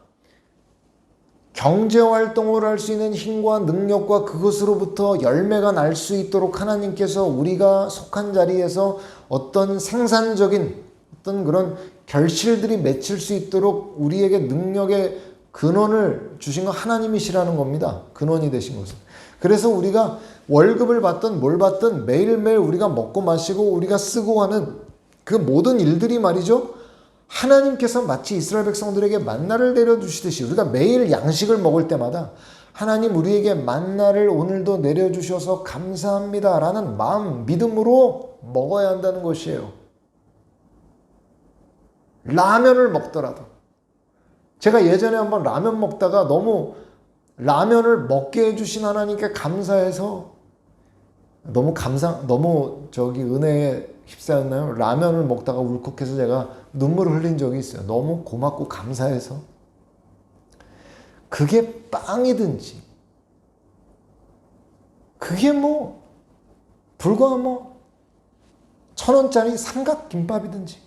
경제활동을 할 수 있는 힘과 능력과 그것으로부터 열매가 날 수 있도록 하나님께서 우리가 속한 자리에서 어떤 생산적인 어떤 그런 결실들이 맺힐 수 있도록 우리에게 능력의 근원을 주신 건 하나님이시라는 겁니다. 근원이 되신 것은. 그래서 우리가 월급을 받든 뭘 받든 매일매일 우리가 먹고 마시고 우리가 쓰고 하는 그 모든 일들이 말이죠, 하나님께서 마치 이스라엘 백성들에게 만나를 내려주시듯이 우리가 매일 양식을 먹을 때마다 하나님 우리에게 만나를 오늘도 내려주셔서 감사합니다 라는 마음, 믿음으로 먹어야 한다는 것이에요. 라면을 먹더라도, 제가 예전에 한번 라면 먹다가 너무 라면을 먹게 해주신 하나님께 감사해서 너무 은혜에 휩싸였나요? 라면을 먹다가 울컥해서 제가 눈물을 흘린 적이 있어요. 너무 고맙고 감사해서. 그게 빵이든지, 그게 불과 1,000원짜리 삼각김밥이든지,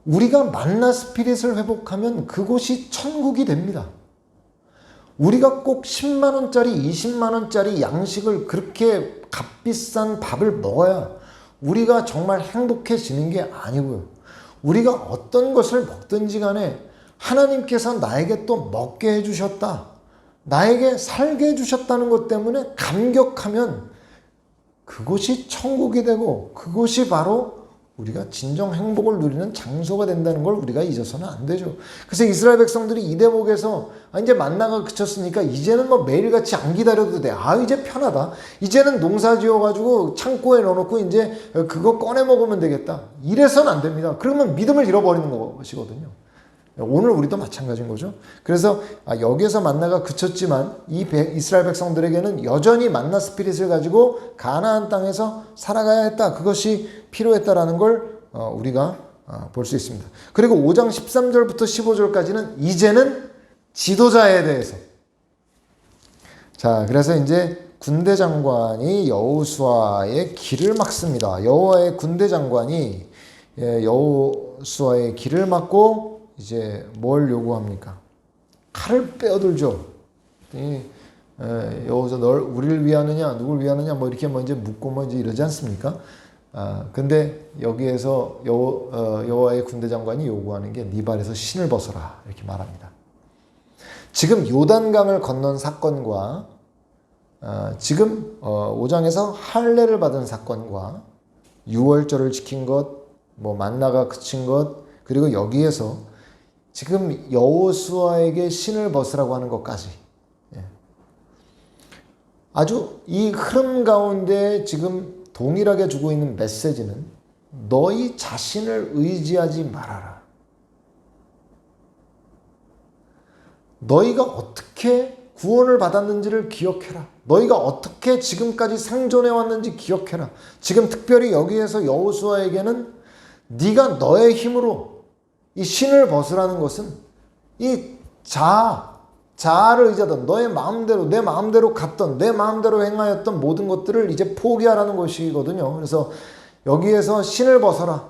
우리가 만나 스피릿을 회복하면 그곳이 천국이 됩니다. 우리가 꼭 10만원짜리, 20만원짜리 양식을 그렇게 값비싼 밥을 먹어야 우리가 정말 행복해지는 게 아니고요. 우리가 어떤 것을 먹든지 간에 하나님께서 나에게 또 먹게 해주셨다, 나에게 살게 해주셨다는 것 때문에 감격하면 그곳이 천국이 되고 그곳이 바로 우리가 진정 행복을 누리는 장소가 된다는 걸 우리가 잊어서는 안 되죠. 그래서 이스라엘 백성들이 이 대목에서 이제 만나가 그쳤으니까 이제는 뭐 매일같이 안 기다려도 돼. 이제 편하다. 이제는 농사 지어가지고 창고에 넣어놓고 이제 그거 꺼내 먹으면 되겠다. 이래서는 안 됩니다. 그러면 믿음을 잃어버리는 것이거든요. 오늘 우리도 마찬가지인 거죠. 그래서 여기에서 만나가 그쳤지만 이 이스라엘 백성들에게는 여전히 만나 스피릿을 가지고 가나안 땅에서 살아가야 했다. 그것이 필요했다라는 걸 우리가 볼 수 있습니다. 그리고 5장 13절부터 15절까지는 이제는 지도자에 대해서. 자, 그래서 이제 군대 장관이 여호수아의 길을 막습니다. 여호와의 군대 장관이 여호수아의 길을 막고 이제 뭘 요구합니까? 칼을 빼어들죠. 여기서 널 우리를 위하느냐, 누굴 위하느냐, 뭐 이렇게 뭐 이제 묻고 뭐 이제 이러지 않습니까? 근데 여기에서 여호와의 군대 장관이 요구하는 게 네 발에서 신을 벗어라 이렇게 말합니다. 지금 요단강을 건넌 사건과 지금 5장에서 할례를 받은 사건과 유월절을 지킨 것, 뭐 만나가 그친 것, 그리고 여기에서 지금 여호수아에게 신을 벗으라고 하는 것까지 아주 이 흐름 가운데 지금 동일하게 주고 있는 메시지는 너희 자신을 의지하지 말아라. 너희가 어떻게 구원을 받았는지를 기억해라. 너희가 어떻게 지금까지 생존해 왔는지 기억해라. 지금 특별히 여기에서 여호수아에게는 네가 너의 힘으로 이 신을 벗으라는 것은 이 자아를 의지하던 너의 마음대로, 내 마음대로 갔던, 내 마음대로 행하였던 모든 것들을 이제 포기하라는 것이거든요. 그래서 여기에서 신을 벗어라.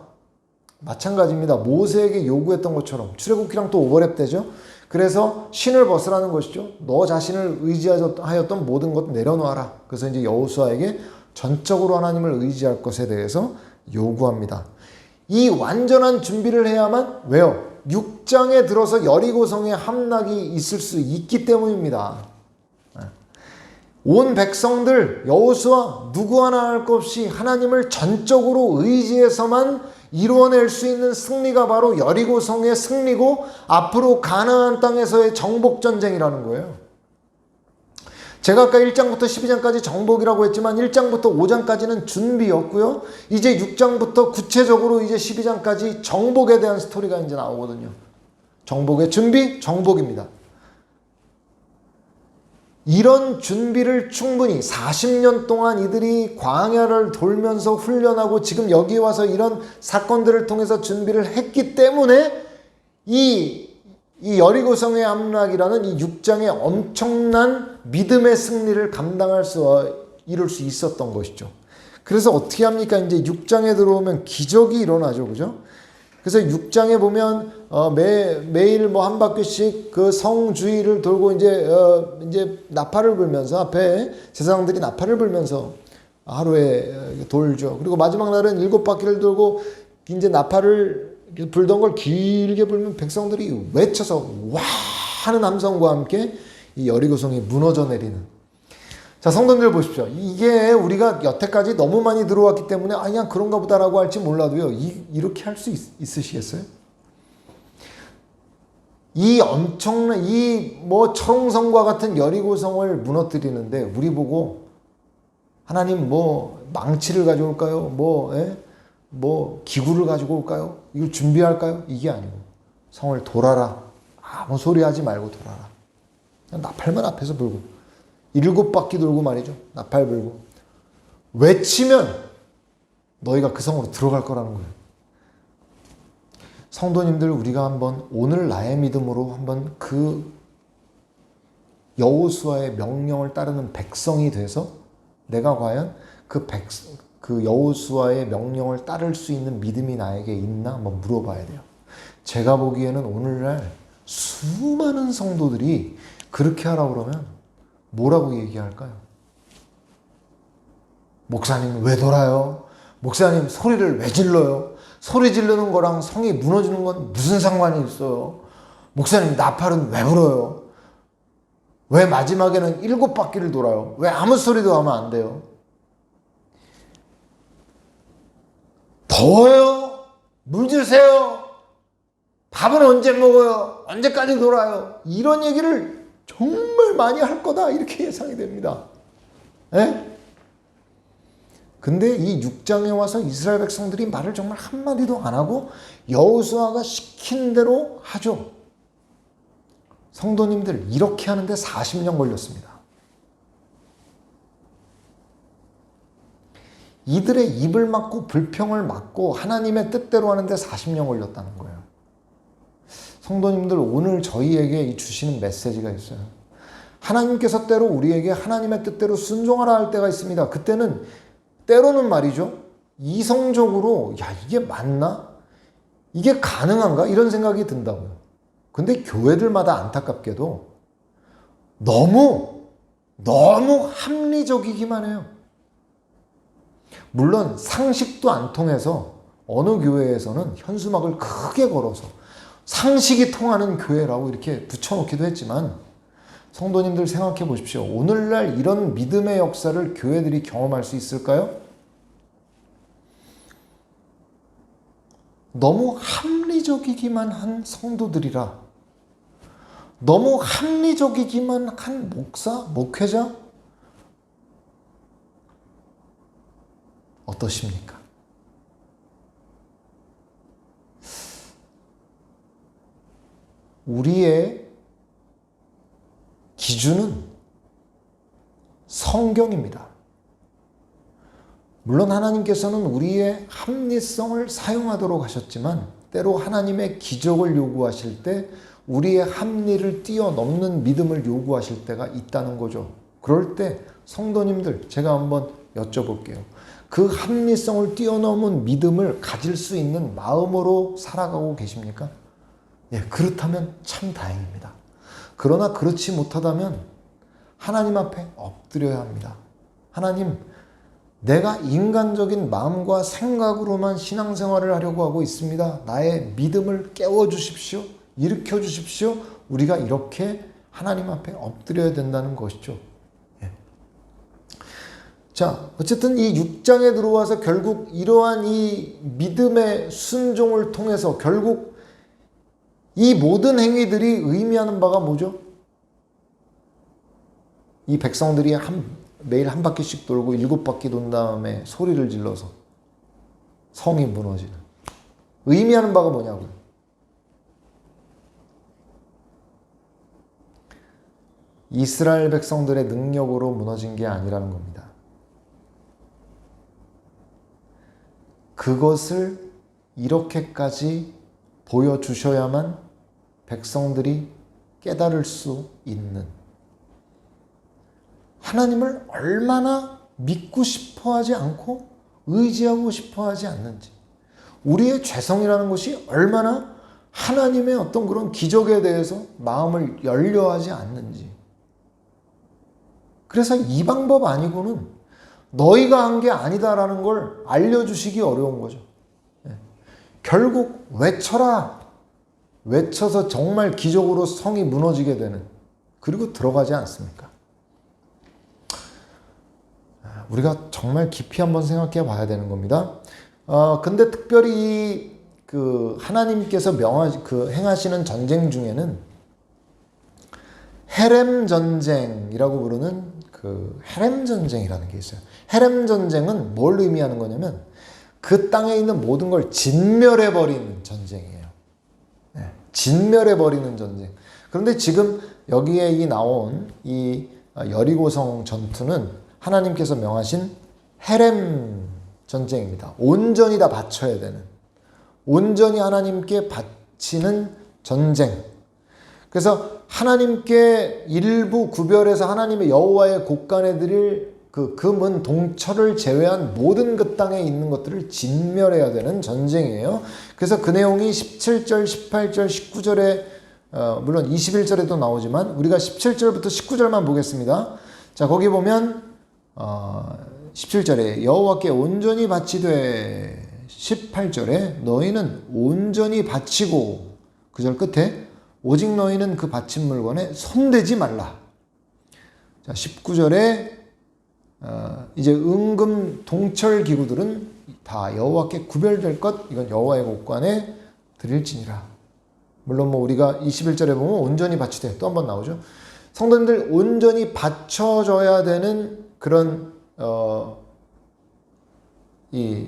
마찬가지입니다. 모세에게 요구했던 것처럼 출애굽기랑 또 오버랩되죠. 그래서 신을 벗으라는 것이죠. 너 자신을 의지하였던 모든 것 내려놓아라. 그래서 이제 여호수아에게 전적으로 하나님을 의지할 것에 대해서 요구합니다. 이 완전한 준비를 해야만 왜요? 6장에 들어서 여리고성에 함락이 있을 수 있기 때문입니다. 온 백성들 여호수아 누구 하나 할 것 없이 하나님을 전적으로 의지해서만 이루어낼 수 있는 승리가 바로 여리고성의 승리고 앞으로 가나안 땅에서의 정복전쟁이라는 거예요. 제가 아까 1장부터 12장까지 정복이라고 했지만 1장부터 5장까지는 준비였고요. 이제 6장부터 구체적으로 이제 12장까지 정복에 대한 스토리가 이제 나오거든요. 정복의 준비, 정복입니다. 이런 준비를 충분히 40년 동안 이들이 광야를 돌면서 훈련하고 지금 여기 와서 이런 사건들을 통해서 준비를 했기 때문에 이 여리고성의 함락이라는 이 6장의 엄청난 믿음의 승리를 이룰 수 있었던 것이죠. 그래서 어떻게 합니까? 이제 6장에 들어오면 기적이 일어나죠. 그죠? 그래서 6장에 보면 매일 뭐 한 바퀴씩 그 성 주위를 돌고 이제 나팔을 불면서 앞에 제사장들이 나팔을 불면서 하루에 돌죠. 그리고 마지막 날은 7바퀴를 돌고 이제 나팔을 불던 걸 길게 불면 백성들이 외쳐서 와 하는 함성과 함께 이 여리고성이 무너져 내리는. 자, 성도님들 보십시오. 이게 우리가 여태까지 너무 많이 들어왔기 때문에 그냥 그런가 보다라고 할지 몰라도요. 이렇게 할 수 있으시겠어요? 이 엄청난 뭐 철옹성과 같은 여리고성을 무너뜨리는데 우리 보고 하나님 뭐 망치를 가져올까요? 뭐 기구를 가지고 올까요? 이걸 준비할까요? 이게 아니고 성을 돌아라. 아무 소리 하지 말고 돌아라. 그냥 나팔만 앞에서 불고 7바퀴 돌고 말이죠. 나팔 불고 외치면 너희가 그 성으로 들어갈 거라는 거예요. 성도님들, 우리가 한번 오늘 나의 믿음으로 한번 그 여호수아의 명령을 따르는 백성이 돼서 내가 과연 그 여호수아의 명령을 따를 수 있는 믿음이 나에게 있나 한번 물어봐야 돼요. 제가 보기에는 오늘날 수많은 성도들이 그렇게 하라고 그러면 뭐라고 얘기할까요? 목사님 왜 돌아요? 목사님 소리를 왜 질러요? 소리 지르는 거랑 성이 무너지는 건 무슨 상관이 있어요? 목사님, 나팔은 왜 불어요? 왜 마지막에는 7바퀴를 돌아요? 왜 아무 소리도 하면 안 돼요? 더워요? 물 주세요? 밥은 언제 먹어요? 언제까지 돌아요? 이런 얘기를 정말 많이 할 거다, 이렇게 예상이 됩니다. 예? 근데 이 6장에 와서 이스라엘 백성들이 말을 정말 한마디도 안 하고 여호수아가 시킨 대로 하죠. 성도님들, 이렇게 하는데 40년 걸렸습니다. 이들의 입을 막고 불평을 막고 하나님의 뜻대로 하는데 40년 걸렸다는 거예요. 성도님들, 오늘 저희에게 주시는 메시지가 있어요. 하나님께서 때로 우리에게 하나님의 뜻대로 순종하라 할 때가 있습니다. 그때는 때로는 말이죠, 이성적으로 야, 이게 맞나? 이게 가능한가? 이런 생각이 든다고요. 근데 교회들마다 안타깝게도 너무 합리적이기만 해요. 물론 상식도 안 통해서 어느 교회에서는 현수막을 크게 걸어서 상식이 통하는 교회라고 이렇게 붙여놓기도 했지만, 성도님들 생각해 보십시오. 오늘날 이런 믿음의 역사를 교회들이 경험할 수 있을까요? 너무 합리적이기만 한 성도들이라, 너무 합리적이기만 한 목사, 목회자, 어떠십니까? 우리의 기준은 성경입니다. 물론 하나님께서는 우리의 합리성을 사용하도록 하셨지만, 때로 하나님의 기적을 요구하실 때 우리의 합리를 뛰어넘는 믿음을 요구하실 때가 있다는 거죠. 그럴 때 성도님들, 제가 한번 여쭤볼게요. 그 합리성을 뛰어넘은 믿음을 가질 수 있는 마음으로 살아가고 계십니까? 예, 그렇다면 참 다행입니다. 그러나 그렇지 못하다면 하나님 앞에 엎드려야 합니다. 하나님, 내가 인간적인 마음과 생각으로만 신앙생활을 하려고 하고 있습니다. 나의 믿음을 깨워주십시오. 일으켜주십시오. 우리가 이렇게 하나님 앞에 엎드려야 된다는 것이죠. 예. 자, 어쨌든 이 6장에 들어와서 결국 이러한 이 믿음의 순종을 통해서 결국 이 모든 행위들이 의미하는 바가 뭐죠? 이 백성들이 매일 한 바퀴씩 돌고 7바퀴 돈 다음에 소리를 질러서 성이 무너지는, 의미하는 바가 뭐냐고요? 이스라엘 백성들의 능력으로 무너진 게 아니라는 겁니다. 그것을 이렇게까지 보여주셔야만 백성들이 깨달을 수 있는, 하나님을 얼마나 믿고 싶어 하지 않고 의지하고 싶어 하지 않는지, 우리의 죄성이라는 것이 얼마나 하나님의 어떤 그런 기적에 대해서 마음을 열려 하지 않는지. 그래서 이 방법 아니고는 너희가 한 게 아니다라는 걸 알려주시기 어려운 거죠. 결국 외쳐라. 외쳐서 정말 기적으로 성이 무너지게 되는, 그리고 들어가지 않습니까? 우리가 정말 깊이 한번 생각해 봐야 되는 겁니다. 근데 특별히 그 하나님께서 행하시는 전쟁 중에는 헤렘 전쟁이라고 부르는 그 헤렘 전쟁이라는 게 있어요. 헤렘 전쟁은 뭘 의미하는 거냐면 그 땅에 있는 모든 걸 진멸해 버리는 전쟁이에요. 네, 진멸해 버리는 전쟁. 그런데 지금 여기에 나온 이 여리고성 전투는 하나님께서 명하신 헤렘 전쟁입니다. 온전히 다 바쳐야 되는, 온전히 하나님께 바치는 전쟁. 그래서 하나님께 일부 구별해서 하나님의 여호와의 곳간에 드릴 그 금, 동철을 제외한 모든 그 땅에 있는 것들을 진멸해야 되는 전쟁이에요. 그래서 그 내용이 17절, 18절, 19절에 물론 21절에도 나오지만 우리가 17절부터 19절만 보겠습니다. 자, 거기 보면 17절에 여호와께 온전히 바치되, 18절에 너희는 온전히 바치고, 그 절 끝에 오직 너희는 그 바친 물건에 손대지 말라. 자, 19절에 이제 은금 동철 기구들은 다 여호와께 구별될 것, 이건 여호와의 곳간에 드릴지니라. 물론 뭐 우리가 21절에 보면 온전히 바치되 또 한 번 나오죠. 성도님들 온전히 바쳐져야 되는 그런 이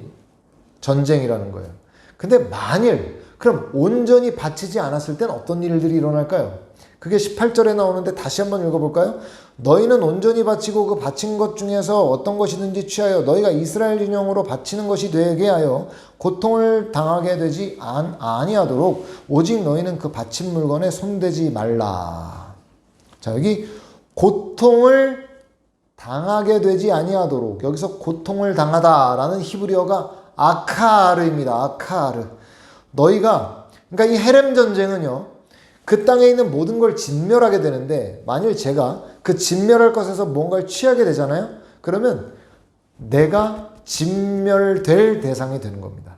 전쟁이라는 거예요. 근데 만일 그럼 온전히 바치지 않았을 땐 어떤 일들이 일어날까요? 그게 18절에 나오는데 다시 한번 읽어볼까요? 너희는 온전히 바치고 그 바친 것 중에서 어떤 것이든지 취하여 너희가 이스라엘 진영으로 바치는 것이 되게 하여 고통을 당하게 되지 아니하도록 오직 너희는 그 바친 물건에 손대지 말라. 자, 여기 고통을 당하게 되지 아니하도록, 여기서 고통을 당하다라는 히브리어가 아카르입니다. 아카르. 너희가, 그러니까 이 헤렘 전쟁은요, 그 땅에 있는 모든 걸 진멸하게 되는데, 만일 제가 그 진멸할 것에서 뭔가를 취하게 되잖아요? 그러면 내가 진멸될 대상이 되는 겁니다.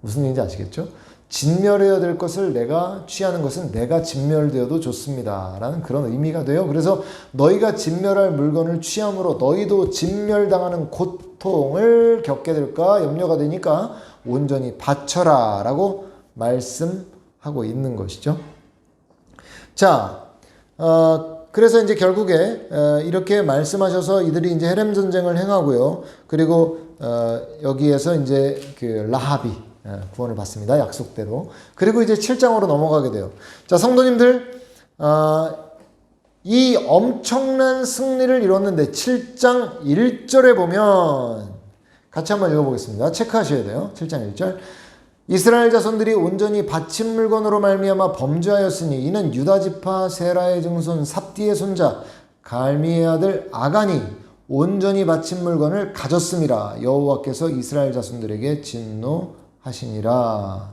무슨 얘기인지 아시겠죠? 진멸해야 될 것을 내가 취하는 것은 내가 진멸되어도 좋습니다. 라는 그런 의미가 돼요. 그래서 너희가 진멸할 물건을 취함으로 너희도 진멸당하는 고통을 겪게 될까 염려가 되니까 온전히 바쳐라 라고 말씀하고 있는 것이죠. 자, 그래서 이제 결국에 이렇게 말씀하셔서 이들이 이제 헤렘 전쟁을 행하고요. 그리고 여기에서 이제 그 라합이 구원을 받습니다. 약속대로. 그리고 이제 7장으로 넘어가게 돼요. 자, 성도님들, 이 엄청난 승리를 이뤘는데 7장 1절에 보면 같이 한번 읽어보겠습니다. 체크하셔야 돼요. 7장 1절. 이스라엘 자손들이 온전히 바친 물건으로 말미암아 범죄하였으니 이는 유다 지파 세라의 증손 삽디의 손자 갈미의 아들 아간이 온전히 바친 물건을 가졌음이라. 여호와께서 이스라엘 자손들에게 진노하시니라.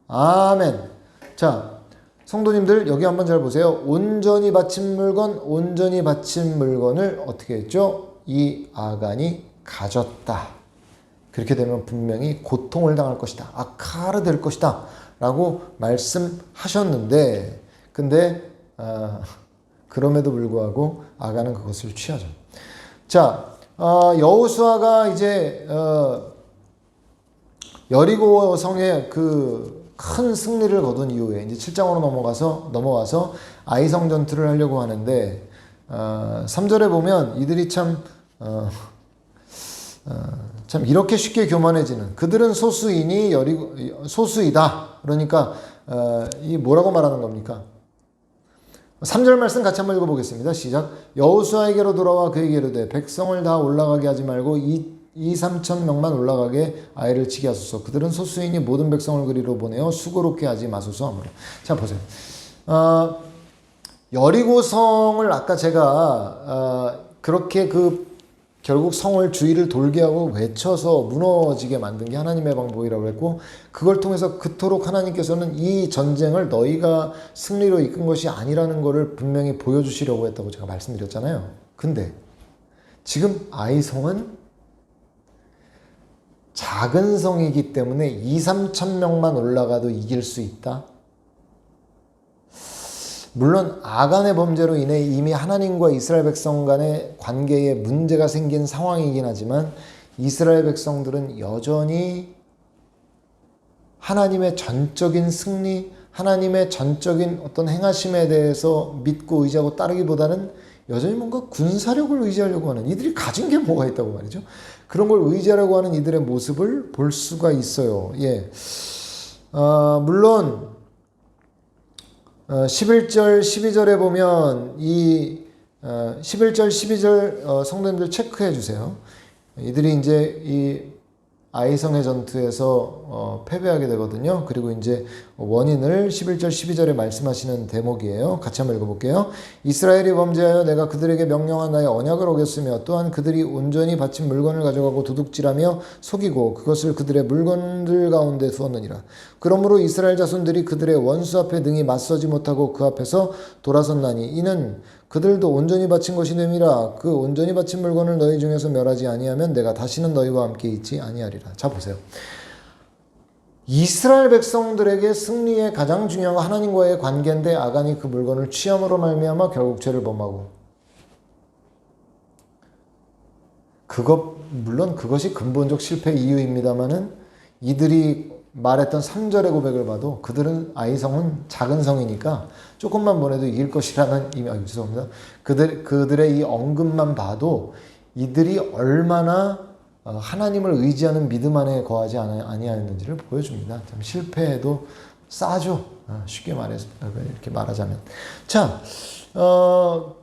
아멘. 자, 성도님들 여기 한번 잘 보세요. 온전히 바친 물건, 온전히 바친 물건을 어떻게 했죠? 이 아간이 가졌다. 그렇게 되면 분명히 고통을 당할 것이다. 아카르 될 것이다. 라고 말씀하셨는데, 근데 그럼에도 불구하고 아간은 그것을 취하죠. 자, 여호수아가 이제 여리고 성에 그 큰 승리를 거둔 이후에 이제 7장으로 넘어와서 아이성 전투를 하려고 하는데 3절에 보면 이들이 참 이렇게 쉽게 교만해지는, 그들은 소수이니 소수이다. 그러니까 이 뭐라고 말하는 겁니까? 3절 말씀 같이 한번 읽어보겠습니다. 시작. 여호수아에게로 돌아와 그에게 이르되 백성을 다 올라가게 하지 말고 2-3천 명만 올라가게 아이를 치게 하소서. 그들은 소수이니 모든 백성을 그리로 보내어 수고롭게 하지 마소서 하므로. 자, 보세요. 여리고성을 아까 제가 그렇게 결국 성을 주위를 돌게 하고 외쳐서 무너지게 만든 게 하나님의 방법이라고 했고, 그걸 통해서 그토록 하나님께서는 이 전쟁을 너희가 승리로 이끈 것이 아니라는 것을 분명히 보여주시려고 했다고 제가 말씀드렸잖아요. 근데 지금 아이성은 작은 성이기 때문에 2-3천 명만 올라가도 이길 수 있다. 물론 아간의 범죄로 인해 이미 하나님과 이스라엘 백성 간의 관계에 문제가 생긴 상황이긴 하지만 이스라엘 백성들은 여전히 하나님의 전적인 승리, 하나님의 전적인 어떤 행하심에 대해서 믿고 의지하고 따르기보다는 여전히 뭔가 군사력을 의지하려고 하는, 이들이 가진 게 뭐가 있다고 말이죠. 그런 걸 의지하려고 하는 이들의 모습을 볼 수가 있어요. 예. 물론 11절, 12절에 보면 이 11절, 12절 성도님들 체크해 주세요. 이들이 이제 이 아이성의 전투에서 패배하게 되거든요. 그리고 이제 원인을 11절, 12절에 말씀하시는 대목이에요. 같이 한번 읽어볼게요. 이스라엘이 범죄하여 내가 그들에게 명령한 나의 언약을 어겼으며 또한 그들이 온전히 바친 물건을 가져가고 도둑질하며 속이고 그것을 그들의 물건들 가운데 두었느니라. 그러므로 이스라엘 자손들이 그들의 원수 앞에 능히 맞서지 못하고 그 앞에서 돌아섰나니 이는 그들도 온전히 바친 것이 됨이라. 그 온전히 바친 물건을 너희 중에서 멸하지 아니하면 내가 다시는 너희와 함께 있지 아니하리라. 자, 보세요. 이스라엘 백성들에게 승리의 가장 중요한 건 하나님과의 관계인데 아간이 그 물건을 취함으로 말미암아 결국 죄를 범하고, 물론 그것이 근본적 실패 이유입니다만은 이들이 말했던 3절의 고백을 봐도 그들은 아이성은 작은 성이니까 조금만 보내도 이길 것이라는 죄송합니다. 그들의 이 언급만 봐도 이들이 얼마나 하나님을 의지하는 믿음 안에 거하지 아니하였는지를 보여줍니다. 참 실패에도 싸죠. 쉽게 말해서 이렇게 말하자면. 자,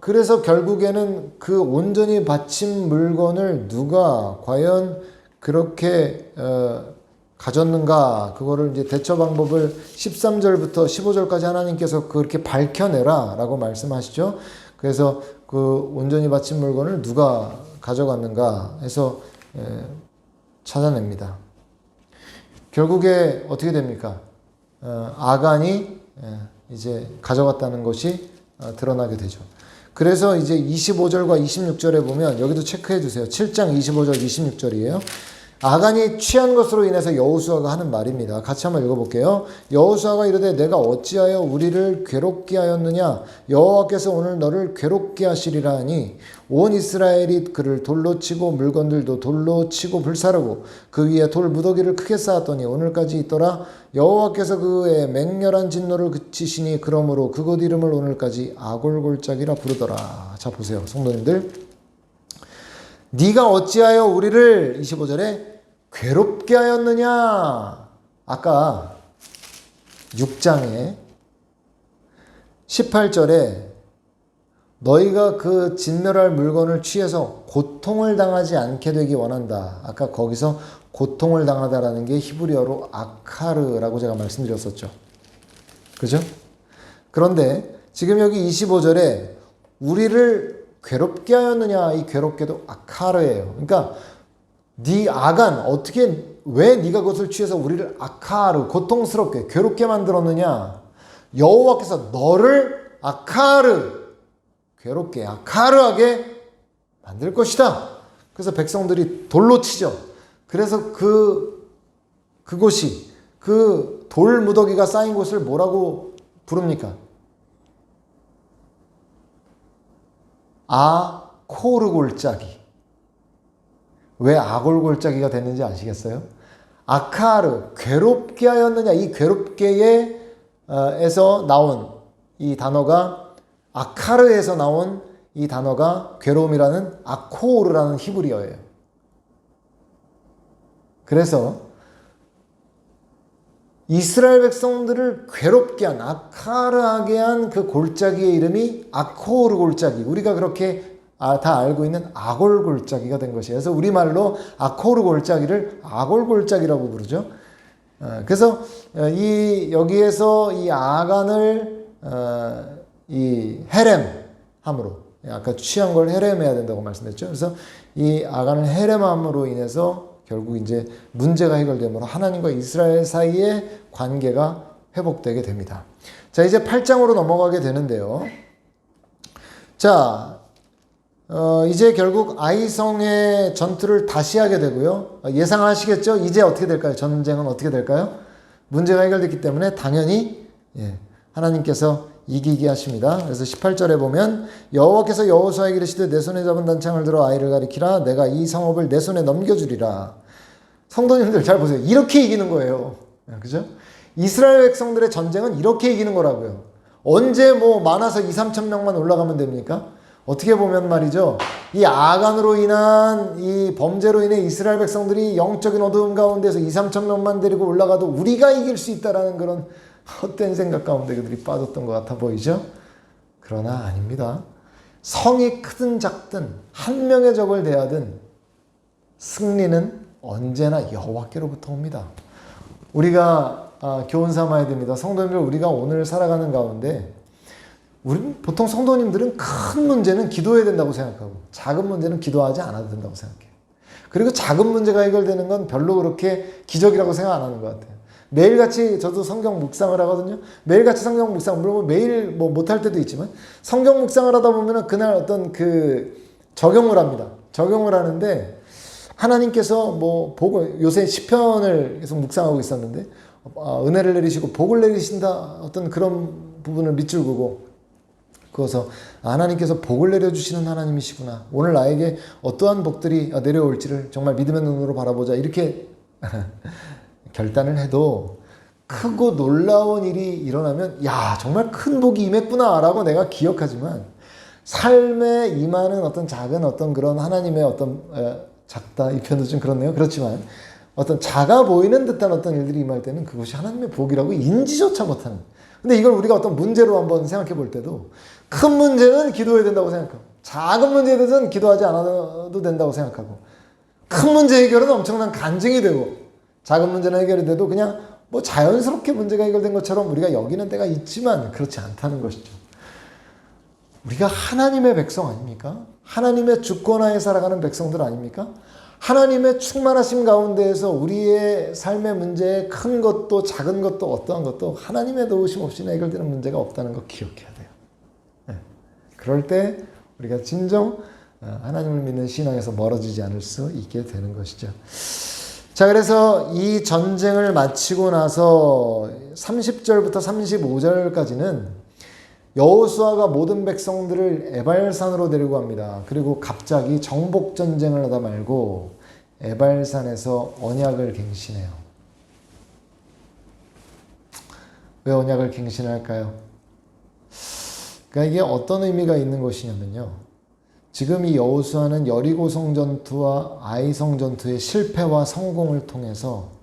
그래서 결국에는 그 온전히 바친 물건을 누가 과연 그렇게 가졌는가, 그거를 이제 대처 방법을 13절부터 15절까지 하나님께서 그렇게 밝혀내라 라고 말씀하시죠. 그래서 그 온전히 바친 물건을 누가 가져갔는가 해서 찾아냅니다. 결국에 어떻게 됩니까? 아간이 이제 가져갔다는 것이 드러나게 되죠. 그래서 이제 25절과 26절에 보면 여기도 체크해 주세요. 7장 25절 26절이에요. 아간이 취한 것으로 인해서 여호수아가 하는 말입니다. 같이 한번 읽어볼게요. 여호수아가 이르되 내가 어찌하여 우리를 괴롭게 하였느냐? 여호와께서 오늘 너를 괴롭게 하시리라 하니 온 이스라엘이 그를 돌로 치고 물건들도 돌로 치고 불사르고 그 위에 돌 무더기를 크게 쌓았더니 오늘까지 있더라. 여호와께서 그의 맹렬한 진노를 그치시니 그러므로 그곳 이름을 오늘까지 아골골짜기라 부르더라. 자, 보세요, 성도님들. 네가 어찌하여 우리를 25절에 괴롭게 하였느냐? 아까 6장에 18절에 너희가 그 진멸할 물건을 취해서 고통을 당하지 않게 되기 원한다. 아까 거기서 고통을 당하다라는 게 히브리어로 아카르라고 제가 말씀드렸었죠. 그죠? 그런데 지금 여기 25절에 우리를 괴롭게 하였느냐, 이 괴롭게도 아카르예요. 그러니까 네 아간 왜 네가 그것을 취해서 우리를 아카르, 고통스럽게 괴롭게 만들었느냐? 여호와께서 너를 아카르, 괴롭게 아카르하게 만들 것이다. 그래서 백성들이 돌로 치죠. 그래서 그곳이 그 돌 무더기가 쌓인 곳을 뭐라고 부릅니까? 아코르 골짜기. 왜 아골골짜기가 됐는지 아시겠어요? 아카르, 괴롭게 하였느냐. 이 괴롭게에서 나온 이 단어가, 아카르에서 나온 이 단어가 괴로움이라는 아코르라는 히브리어예요. 그래서 이스라엘 백성들을 괴롭게 한, 아카르하게 한 그 골짜기의 이름이 아코르 골짜기. 우리가 그렇게 다 알고 있는 아골 골짜기가 된 것이에요. 그래서 우리말로 아코르 골짜기를 아골 골짜기라고 부르죠. 그래서 여기에서 이 아간을 이 헤렘함으로, 아까 취한 걸 헤렘해야 된다고 말씀했죠. 그래서 이 아간을 헤렘함으로 인해서 결국 이제 문제가 해결되므로 하나님과 이스라엘 사이의 관계가 회복되게 됩니다. 자, 이제 8장으로 넘어가게 되는데요. 자, 이제 결국 아이성의 전투를 다시 하게 되고요. 예상하시겠죠? 이제 어떻게 될까요? 전쟁은 어떻게 될까요? 문제가 해결됐기 때문에 당연히 하나님께서 이기게 하십니다. 그래서 18절에 보면 여호와께서 여호수아에게 이르시되 내 손에 잡은 단창을 들어 아이를 가리키라. 내가 이 성읍을 내 손에 넘겨주리라. 성도님들 잘 보세요. 이렇게 이기는 거예요. 그죠? 이스라엘 백성들의 전쟁은 이렇게 이기는 거라고요. 언제 많아서 2-3천 명만 올라가면 됩니까? 어떻게 보면 말이죠. 이 아간으로 인한 이 범죄로 인해 이스라엘 백성들이 영적인 어두움 가운데서 2-3천 명만 데리고 올라가도 우리가 이길 수 있다라는 그런 헛된 생각 가운데 그들이 빠졌던 것 같아 보이죠? 그러나 아닙니다. 성이 크든 작든 한 명의 적을 대하든 승리는 언제나 여호와께로부터 옵니다. 우리가 교훈 삼아야 됩니다. 성도님들, 우리가 오늘 살아가는 가운데 보통 성도님들은 큰 문제는 기도해야 된다고 생각하고 작은 문제는 기도하지 않아도 된다고 생각해요. 그리고 작은 문제가 해결되는 건 별로 그렇게 기적이라고 생각 안 하는 것 같아요. 매일같이 저도 성경 묵상을 하거든요. 매일같이 성경 묵상, 물론 매일 못할 때도 있지만 성경 묵상을 하다 보면 그날 어떤 적용을 합니다. 적용을 하는데 하나님께서 뭐 복을, 요새 시편을 계속 묵상하고 있었는데 은혜를 내리시고 복을 내리신다, 어떤 그런 부분을 밑줄 그고 그어서 하나님께서 복을 내려주시는 하나님이시구나, 오늘 나에게 어떠한 복들이 내려올지를 정말 믿음의 눈으로 바라보자, 이렇게 결단을 해도 크고 놀라운 일이 일어나면 야, 정말 큰 복이 임했구나 라고 내가 기억하지만, 삶에 임하는 어떤 작은 어떤 그런 하나님의 어떤 작다, 이 표현도 좀 그렇네요. 그렇지만 어떤 작아 보이는 듯한 어떤 일들이 임할 때는 그것이 하나님의 복이라고 인지조차 못하는. 근데 이걸 우리가 어떤 문제로 한번 생각해 볼 때도, 큰 문제는 기도해야 된다고 생각하고, 작은 문제에 대해서는 기도하지 않아도 된다고 생각하고, 큰 문제 해결은 엄청난 간증이 되고, 작은 문제는 해결이 돼도 그냥 뭐 자연스럽게 문제가 해결된 것처럼 우리가 여기는 때가 있지만 그렇지 않다는 것이죠. 우리가 하나님의 백성 아닙니까? 하나님의 주권하에 살아가는 백성들 아닙니까? 하나님의 충만하심 가운데에서 우리의 삶의 문제에 큰 것도 작은 것도 어떠한 것도 하나님의 도우심 없이는 해결되는 문제가 없다는 거 기억해야 돼요. 네. 그럴 때 우리가 진정 하나님을 믿는 신앙에서 멀어지지 않을 수 있게 되는 것이죠. 자, 그래서 이 전쟁을 마치고 나서 30절부터 35절까지는 여호수아가 모든 백성들을 에발산으로 데리고 갑니다. 그리고 갑자기 정복 전쟁을 하다 말고 에발산에서 언약을 갱신해요. 왜 언약을 갱신할까요? 그러니까 이게 어떤 의미가 있는 것이냐면요, 지금 이 여호수아는 여리고성 전투와 아이성 전투의 실패와 성공을 통해서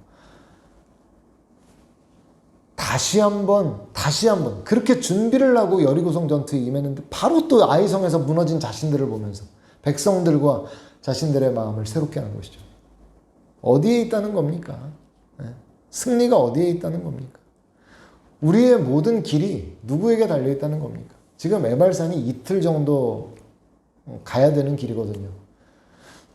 다시 한번 그렇게 준비를 하고 여리고성 전투에 임했는데, 바로 또 아이성에서 무너진 자신들을 보면서 백성들과 자신들의 마음을 새롭게 하는 것이죠. 어디에 있다는 겁니까? 승리가 어디에 있다는 겁니까? 우리의 모든 길이 누구에게 달려있다는 겁니까? 지금 에발산이 이틀 정도 가야 되는 길이거든요.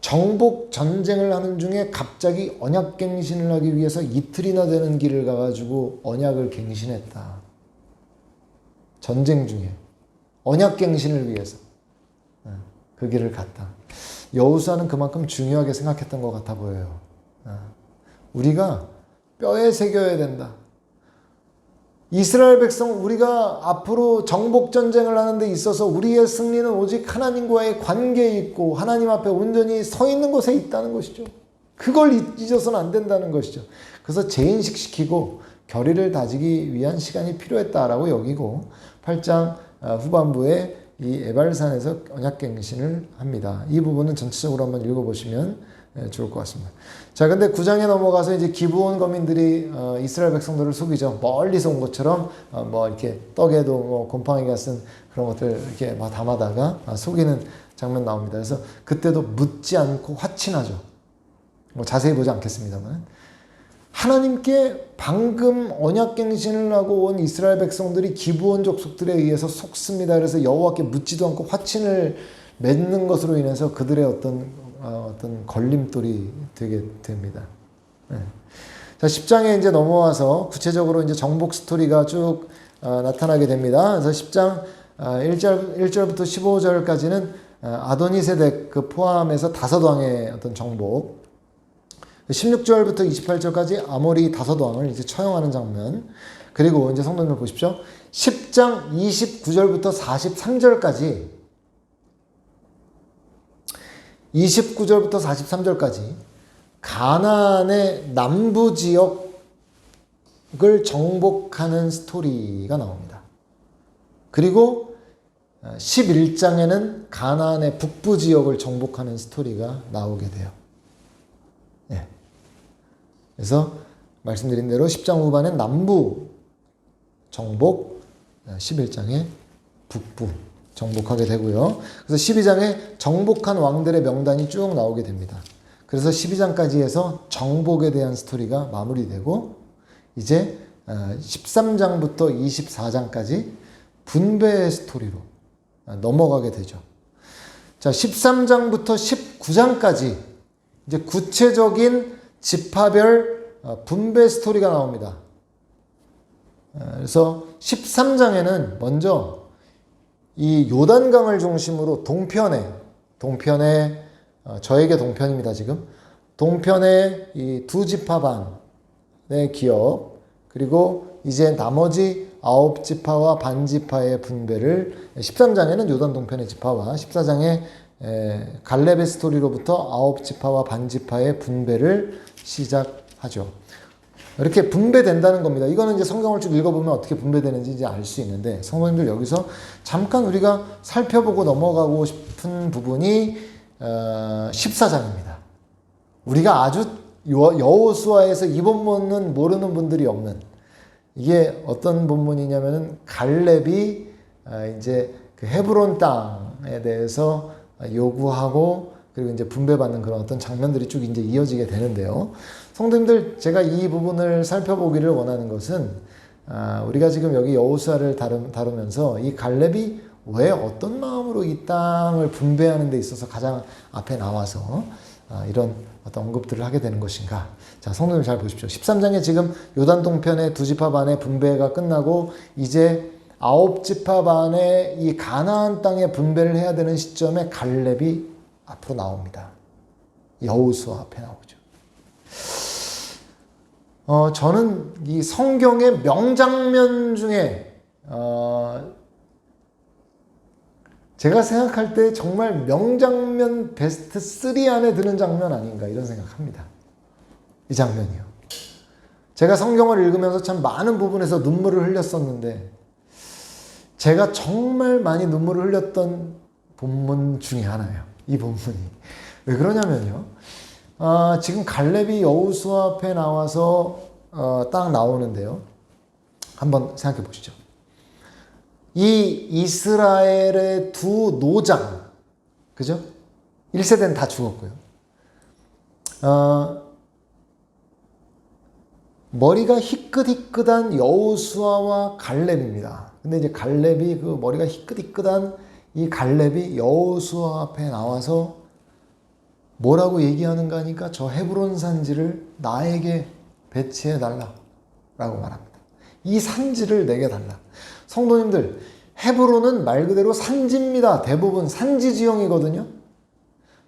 정복 전쟁을 하는 중에 갑자기 언약 갱신을 하기 위해서 이틀이나 되는 길을 가가지고 언약을 갱신했다. 전쟁 중에 언약 갱신을 위해서 그 길을 갔다. 여호수아는 그만큼 중요하게 생각했던 것 같아 보여요. 우리가 뼈에 새겨야 된다. 이스라엘 백성, 우리가 앞으로 정복 전쟁을 하는 데 있어서 우리의 승리는 오직 하나님과의 관계에 있고 하나님 앞에 온전히 서 있는 곳에 있다는 것이죠. 그걸 잊어서는 안 된다는 것이죠. 그래서 재인식시키고 결의를 다지기 위한 시간이 필요했다라고 여기고 8장 후반부에 이 에발산에서 언약갱신을 합니다. 이 부분은 전체적으로 한번 읽어보시면 좋을 것 같습니다. 자, 근데 9장에 넘어가서 이제 기브온 거민들이 이스라엘 백성들을 속이죠. 멀리서 온 것처럼 뭐 이렇게 떡에도 뭐 곰팡이가 쓴 그런 것들 이렇게 막 담아다가 속이는 장면 나옵니다. 그래서 그때도 묻지 않고 화친하죠. 뭐 자세히 보지 않겠습니다만, 하나님께 방금 언약갱신을 하고 온 이스라엘 백성들이 기브온 족속들에 의해서 속습니다. 그래서 여호와께 묻지도 않고 화친을 맺는 것으로 인해서 그들의 어떤 걸림돌이 되게 됩니다. 네. 자, 10장에 이제 넘어와서 구체적으로 이제 정복 스토리가 쭉 나타나게 됩니다. 그래서 10장 1절부터 15절까지는 아도니세덱 그 포함해서 다섯 왕의 어떤 정복, 16절부터 28절까지 아모리 다섯 왕을 이제 처형하는 장면, 그리고 이제 성도님들 보십시오. 10장 29절부터 43절까지 29절부터 43절까지 가나안의 남부 지역을 정복하는 스토리가 나옵니다. 그리고 11장에는 가나안의 북부 지역을 정복하는 스토리가 나오게 돼요. 네. 그래서 말씀드린 대로 10장 후반엔 남부 정복, 11장에 북부 정복하게 되고요. 그래서 12장에 정복한 왕들의 명단이 쭉 나오게 됩니다. 그래서 12장까지 해서 정복에 대한 스토리가 마무리되고, 이제 13장부터 24장까지 분배의 스토리로 넘어가게 되죠. 자, 13장부터 19장까지 이제 구체적인 지파별 분배 스토리가 나옵니다. 그래서 13장에는 먼저 이 요단강을 중심으로 동편에 저에게 동편입니다. 지금 동편의 이 두 지파 반의 기업, 그리고 이제 나머지 9지파와 반지파의 분배를 13장에는 요단 동편의 지파와 14장에 갈렙의 스토리로부터 9지파와 반지파의 분배를 시작하죠. 이렇게 분배된다는 겁니다. 이거는 이제 성경을 쭉 읽어보면 어떻게 분배되는지 이제 알 수 있는데, 성도님들 여기서 잠깐 우리가 살펴보고 넘어가고 싶은 부분이 14장입니다. 우리가 아주 여호수아에서 이 본문은 모르는 분들이 없는, 이게 어떤 본문이냐면은 갈렙이 이제 그 헤브론 땅에 대해서 요구하고 그리고 이제 분배받는 그런 어떤 장면들이 쭉 이제 이어지게 되는데요. 성도님들, 제가 이 부분을 살펴보기를 원하는 것은 우리가 지금 여기 여호수아를 다루면서 이 갈렙이 왜 어떤 마음으로 이 땅을 분배하는 데 있어서 가장 앞에 나와서 이런 어떤 언급들을 하게 되는 것인가. 자, 성도님 잘 보십시오. 13장에 지금 요단 동편의 두 지파 반의 분배가 끝나고 이제 9지파 반의 이 가나안 땅에 분배를 해야 되는 시점에 갈렙이 앞으로 나옵니다. 여호수아 앞에 나오죠. 저는 이 성경의 명장면 중에 제가 생각할 때 정말 명장면 베스트 3 안에 드는 장면 아닌가 이런 생각합니다. 이 장면이요. 제가 성경을 읽으면서 참 많은 부분에서 눈물을 흘렸었는데, 제가 정말 많이 눈물을 흘렸던 본문 중에 하나예요. 이 본문이. 왜 그러냐면요. 지금 갈렙이 여호수아 앞에 나와서 딱 나오는데요. 한번 생각해 보시죠. 이 이스라엘의 두 노장, 그죠? 1세대는 다 죽었고요. 머리가 희끗희끗한 여호수아와 갈렙입니다. 근데 이제 갈렙이 그 머리가 희끗희끗한 이 갈렙이 여호수아 앞에 나와서 뭐라고 얘기하는가 하니까 저 헤브론 산지를 나에게 배치해 달라 라고 말합니다. 이 산지를 내게 달라. 성도님들, 헤브론은 말 그대로 산지입니다. 대부분 산지 지형이거든요.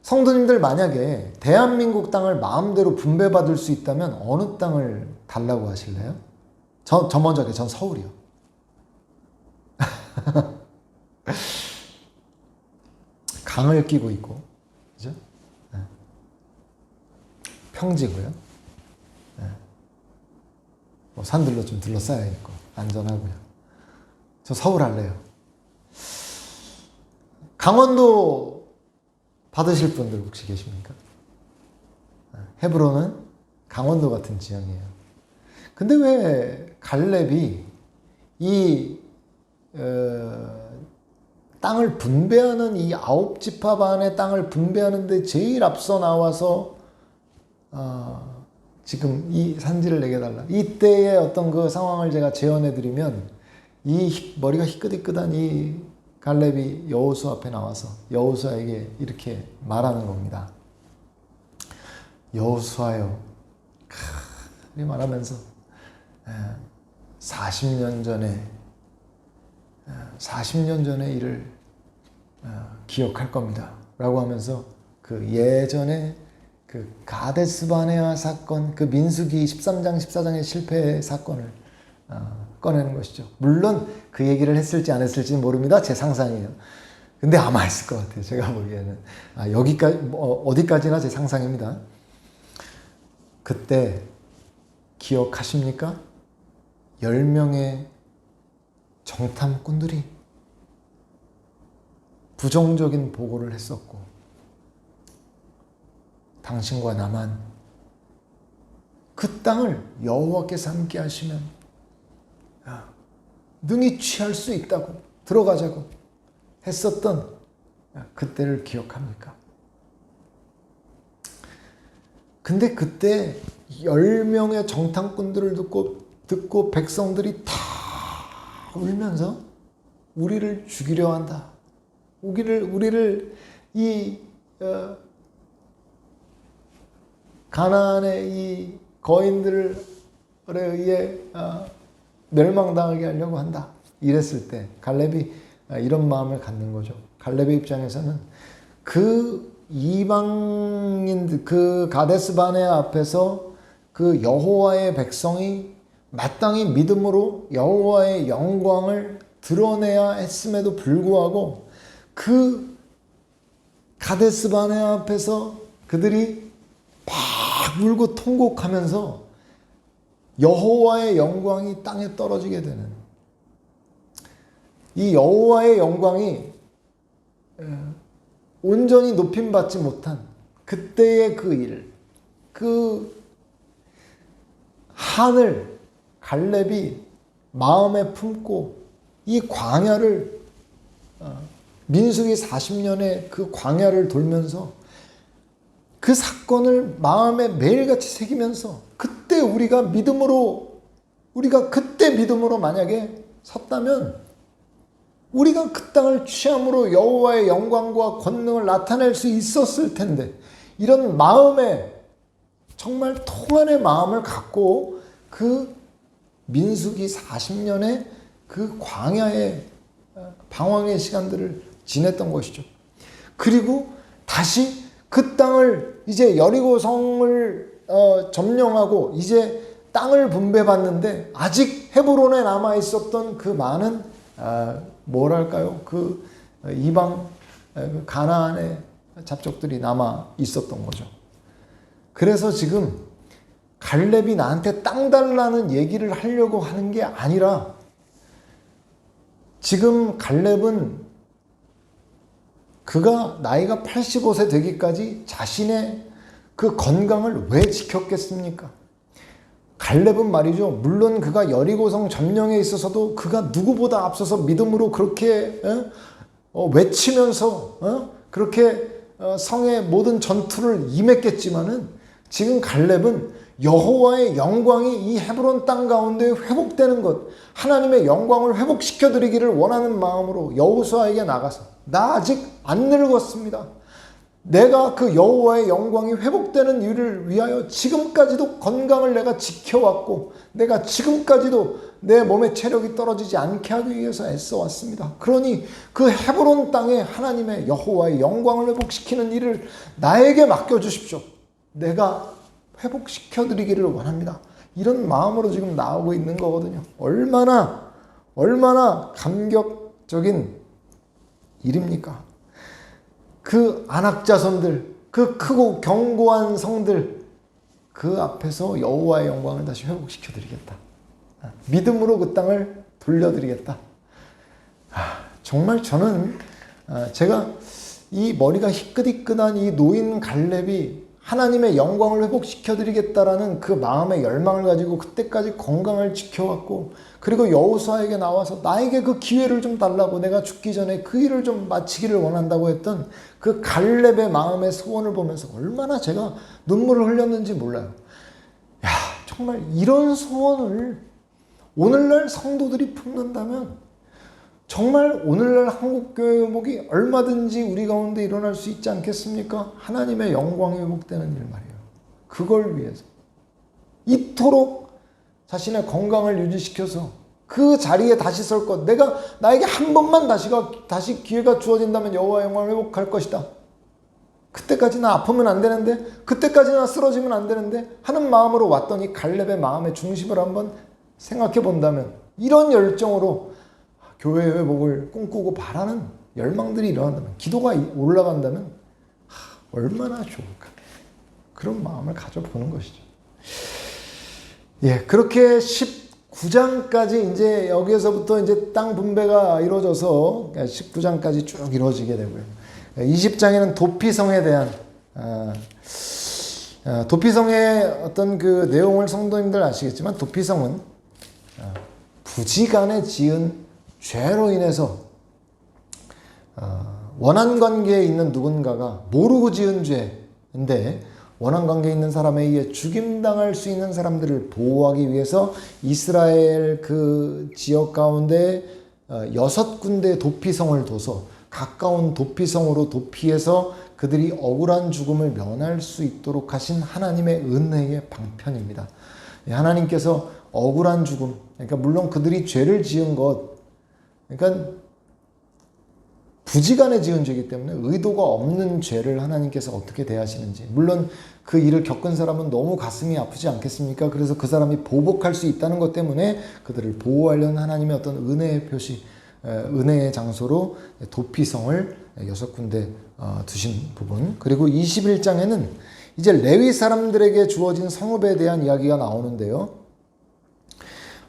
성도님들 만약에 대한민국 땅을 마음대로 분배받을 수 있다면 어느 땅을 달라고 하실래요? 저 먼저 할게요. 전 서울이요. 강을 끼고 있고, 그죠? 네. 평지고요. 네. 뭐 산들로 좀 둘러싸여 있고 안전하고요. 저 서울 할래요. 강원도 받으실 분들 혹시 계십니까? 헤브론은 강원도 같은 지형이에요. 근데 왜 갈렙이 이 땅을 분배하는 이 9지파 반의 땅을 분배하는데 제일 앞서 나와서 지금 이 산지를 내게 달라. 이때의 어떤 그 상황을 제가 재현해 드리면, 이 머리가 희끗희끗한 이 갈렙이 여호수아 앞에 나와서 여호수아에게 이렇게 말하는 겁니다. 여호수아요, 이 말하면서 40년 전의 일을 기억할 겁니다 라고 하면서 그 예전에 그 가데스 바네아 사건, 그 민수기 13장 14장의 실패 사건을 꺼내는 것이죠. 물론 그 얘기를 했을지 안 했을지는 모릅니다. 제 상상이에요. 근데 아마 했을 것 같아요. 제가 보기에는. 여기까지, 어디까지나 제 상상입니다. 그때 기억하십니까? 10명의 정탐꾼들이 부정적인 보고를 했었고, 당신과 나만 그 땅을 여호와께서 함께 하시면 능히 취할 수 있다고, 들어가자고 했었던 그때를 기억합니까? 근데 그때 10명의 정탐꾼들을 듣고 백성들이 다 울면서 우리를 죽이려 한다. 우리를 이 가나안의 이 거인들에 의해 멸망당하게 하려고 한다. 이랬을 때 갈렙이 이런 마음을 갖는 거죠. 갈렙의 입장에서는 그 이방인 그 가데스 바네아 앞에서 그 여호와의 백성이 마땅히 믿음으로 여호와의 영광을 드러내야 했음에도 불구하고 그 가데스 바네아 앞에서 그들이 막 울고 통곡하면서 여호와의 영광이 땅에 떨어지게 되는, 이 여호와의 영광이 온전히 높임받지 못한 그때의 그 일, 그 한을 갈렙이 마음에 품고 이 광야를, 민수기 40년의 그 광야를 돌면서 그 사건을 마음에 매일같이 새기면서 그때 우리가 그때 믿음으로 만약에 섰다면 우리가 그 땅을 취함으로 여호와의 영광과 권능을 나타낼 수 있었을 텐데, 이런 마음에 정말 통안의 마음을 갖고 그 민수기 40년의 그 광야의 방황의 시간들을 지냈던 것이죠. 그리고 다시 그 땅을 이제 여리고성을 점령하고 이제 땅을 분배받는데 아직 헤브론에 남아 있었던 그 많은 뭐랄까요, 그 이방 가나안의 잡족들이 남아 있었던 거죠. 그래서 지금 갈렙이 나한테 땅 달라는 얘기를 하려고 하는 게 아니라, 지금 갈렙은 그가 나이가 85세 되기까지 자신의 그 건강을 왜 지켰겠습니까? 갈렙은 말이죠, 물론 그가 여리고성 점령에 있어서도 그가 누구보다 앞서서 믿음으로 그렇게 외치면서 그렇게 성의 모든 전투를 임했겠지만은, 지금 갈렙은 여호와의 영광이 이 헤브론 땅 가운데 회복되는 것, 하나님의 영광을 회복시켜 드리기를 원하는 마음으로 여호수아에게 나가서, 나 아직 안 늙었습니다. 내가 그 여호와의 영광이 회복되는 일을 위하여 지금까지도 건강을 내가 지켜왔고, 내가 지금까지도 내 몸의 체력이 떨어지지 않게 하기 위해서 애써왔습니다. 그러니 그 헤브론 땅에 하나님의 여호와의 영광을 회복시키는 일을 나에게 맡겨주십시오. 내가 회복시켜드리기를 원합니다. 이런 마음으로 지금 나오고 있는 거거든요. 얼마나 감격적인 일입니까? 그 안악자손들, 그 크고 견고한 성들, 그 앞에서 여호와의 영광을 다시 회복시켜드리겠다. 믿음으로 그 땅을 돌려드리겠다. 정말 저는 제가 이 머리가 희끗희끗한 이 노인 갈렙이 하나님의 영광을 회복시켜드리겠다라는 그 마음의 열망을 가지고 그때까지 건강을 지켜왔고, 그리고 여호수아에게 나와서 나에게 그 기회를 좀 달라고, 내가 죽기 전에 그 일을 좀 마치기를 원한다고 했던 그 갈렙의 마음의 소원을 보면서 얼마나 제가 눈물을 흘렸는지 몰라요. 야, 정말 이런 소원을 오늘날 성도들이 품는다면 정말 오늘날 한국교회 회복이 얼마든지 우리 가운데 일어날 수 있지 않겠습니까? 하나님의 영광이 회복되는 일 말이에요. 그걸 위해서 이토록 자신의 건강을 유지시켜서 그 자리에 다시 설 것, 나에게 한 번만 다시 기회가 주어진다면 여호와의 영광을 회복할 것이다. 그때까지 나 아프면 안 되는데, 그때까지 나 쓰러지면 안 되는데 하는 마음으로 왔던 이 갈렙의 마음의 중심을 한번 생각해 본다면, 이런 열정으로 교회 회복을 꿈꾸고 바라는 열망들이 일어난다면, 기도가 올라간다면 얼마나 좋을까. 그런 마음을 가져보는 것이죠. 예, 그렇게 19장까지 이제 여기에서부터 이제 땅 분배가 이루어져서 19장까지 쭉 이루어지게 되고요. 20장에는 도피성에 대한 도피성의 어떤 그 내용을 성도님들 아시겠지만, 도피성은 부지간에 지은 죄로 인해서 원한 관계에 있는 누군가가 모르고 지은 죄인데, 원한 관계에 있는 사람에 의해 죽임당할 수 있는 사람들을 보호하기 위해서 이스라엘 그 지역 가운데 6군데 도피성을 둬서 가까운 도피성으로 도피해서 그들이 억울한 죽음을 면할 수 있도록 하신 하나님의 은혜의 방편입니다. 하나님께서 억울한 죽음, 그러니까 물론 그들이 죄를 지은 것, 그러니까 부지간에 지은 죄이기 때문에 의도가 없는 죄를 하나님께서 어떻게 대하시는지, 물론 그 일을 겪은 사람은 너무 가슴이 아프지 않겠습니까? 그래서 그 사람이 보복할 수 있다는 것 때문에 그들을 보호하려는 하나님의 어떤 은혜의 표시, 은혜의 장소로 도피성을 6군데 두신 부분. 그리고 21장에는 이제 레위 사람들에게 주어진 성읍에 대한 이야기가 나오는데요.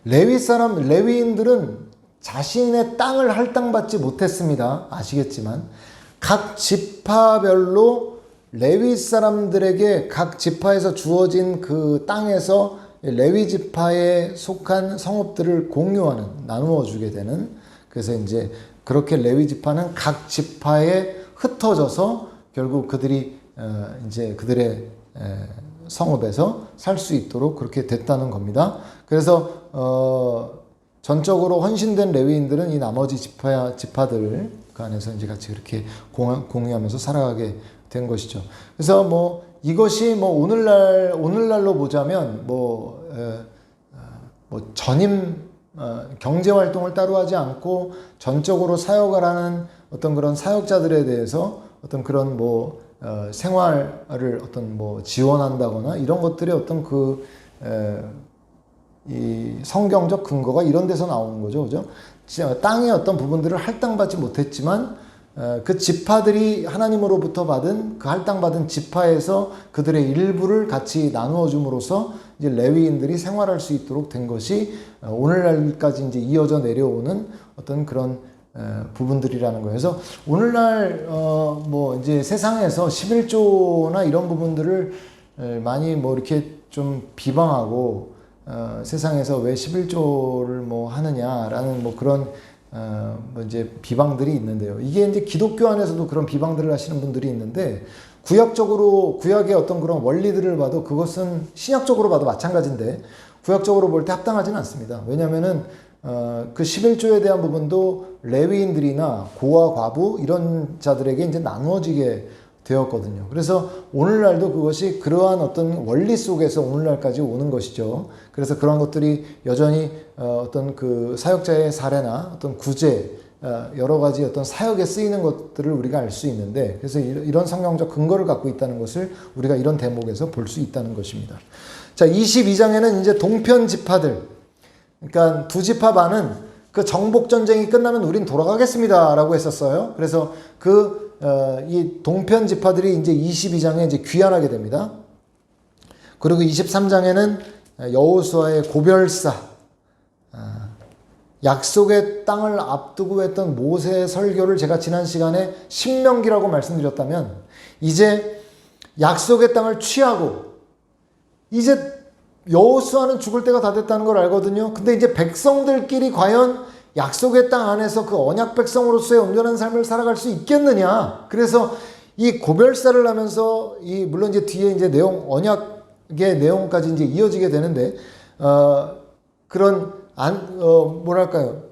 레위인들은 자신의 땅을 할당받지 못했습니다. 아시겠지만 각 지파별로 레위 사람들에게 각 지파에서 주어진 그 땅에서 레위 지파에 속한 성읍들을 공유하는, 나누어 주게 되는, 그래서 이제 그렇게 레위 지파는 각 지파에 흩어져서 결국 그들이 이제 그들의 성읍에서 살 수 있도록 그렇게 됐다는 겁니다. 그래서 전적으로 헌신된 레위인들은 이 나머지 지파들 그 안에서 이제 같이 그렇게 공유하면서 살아가게 된 것이죠. 그래서 뭐 이것이 뭐 오늘날로 보자면 뭐 전임 경제 활동을 따로 하지 않고 전적으로 사역을 하는 어떤 그런 사역자들에 대해서 어떤 그런 뭐 생활을 어떤 뭐 지원한다거나 이런 것들의 어떤 이 성경적 근거가 이런 데서 나오는 거죠. 그죠? 땅의 어떤 부분들을 할당받지 못했지만 그 지파들이 하나님으로부터 받은 그 할당받은 지파에서 그들의 일부를 같이 나누어 줌으로써 이제 레위인들이 생활할 수 있도록 된 것이 오늘날까지 이제 이어져 내려오는 어떤 그런 부분들이라는 거예요. 그래서 오늘날 뭐 이제 세상에서 11조나 이런 부분들을 많이 뭐 이렇게 좀 비방하고 세상에서 왜 11조를 뭐 하느냐라는 뭐 그런 뭐 이제 비방들이 있는데요. 이게 이제 기독교 안에서도 그런 비방들을 하시는 분들이 있는데, 구약의 어떤 그런 원리들을 봐도 그것은 신약적으로 봐도 마찬가지인데 구약적으로 볼 때 합당하지는 않습니다. 왜냐하면은 그 11조에 대한 부분도 레위인들이나 고아 과부 이런 자들에게 이제 나누어지게 되었거든요. 그래서 오늘날도 그것이 그러한 어떤 원리 속에서 오늘날까지 오는 것이죠. 그래서 그런 것들이 여전히 어떤 그 사역자의 사례나 어떤 구제, 여러 가지 어떤 사역에 쓰이는 것들을 우리가 알 수 있는데, 그래서 이런 성경적 근거를 갖고 있다는 것을 우리가 이런 대목에서 볼 수 있다는 것입니다. 자, 22장에는 이제 동편 지파들, 그러니까 두 지파 반은 그 정복 전쟁이 끝나면 우린 돌아가겠습니다라고 했었어요. 그래서 이 동편 지파들이 이제 22장에 이제 귀환하게 됩니다. 그리고 23장에는 여호수아의 고별사, 약속의 땅을 앞두고 했던 모세의 설교를 제가 지난 시간에 신명기라고 말씀드렸다면, 이제 약속의 땅을 취하고 이제 여호수아는 죽을 때가 다 됐다는 걸 알거든요. 근데 이제 백성들끼리 과연 약속의 땅 안에서 그 언약 백성으로서의 온전한 삶을 살아갈 수 있겠느냐. 그래서 이 고별사를 하면서 물론 이제 뒤에 이제 언약의 내용까지 이제 이어지게 되는데, 그런 뭐랄까요,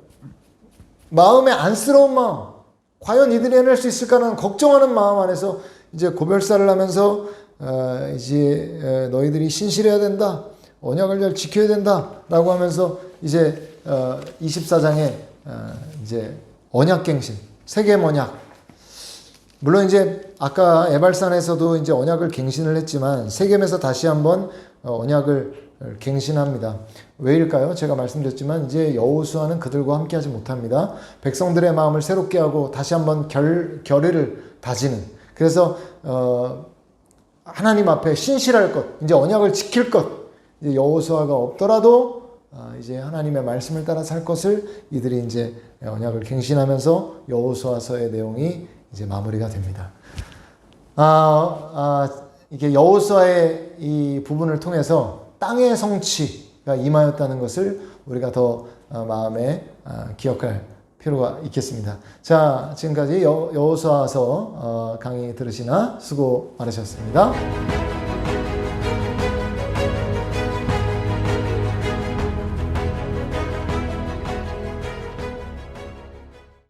마음의 안쓰러운 마음, 과연 이들이 해낼 수 있을까라는 걱정하는 마음 안에서 이제 고별사를 하면서 이제 너희들이 신실해야 된다, 언약을 잘 지켜야 된다라고 하면서 이제 24장에 이제 언약갱신, 세겜 언약. 물론 이제 아까 에발산에서도 이제 언약을 갱신을 했지만 세겜에서 다시 한번 언약을 갱신합니다. 왜일까요? 제가 말씀드렸지만 이제 여호수아는 그들과 함께하지 못합니다. 백성들의 마음을 새롭게 하고 다시 한번 결의를 다지는. 그래서 하나님 앞에 신실할 것, 이제 언약을 지킬 것. 이제 여호수아가 없더라도 이제 하나님의 말씀을 따라 살 것을 이들이 이제 언약을 갱신하면서 여호수아서의 내용이 이제 마무리가 됩니다. 이게 여호수아의 이 부분을 통해서 땅의 성취가 임하였다는 것을 우리가 더 마음에 기억할 필요가 있겠습니다. 자, 지금까지 여호수아서 강의 들으시나 수고 많으셨습니다.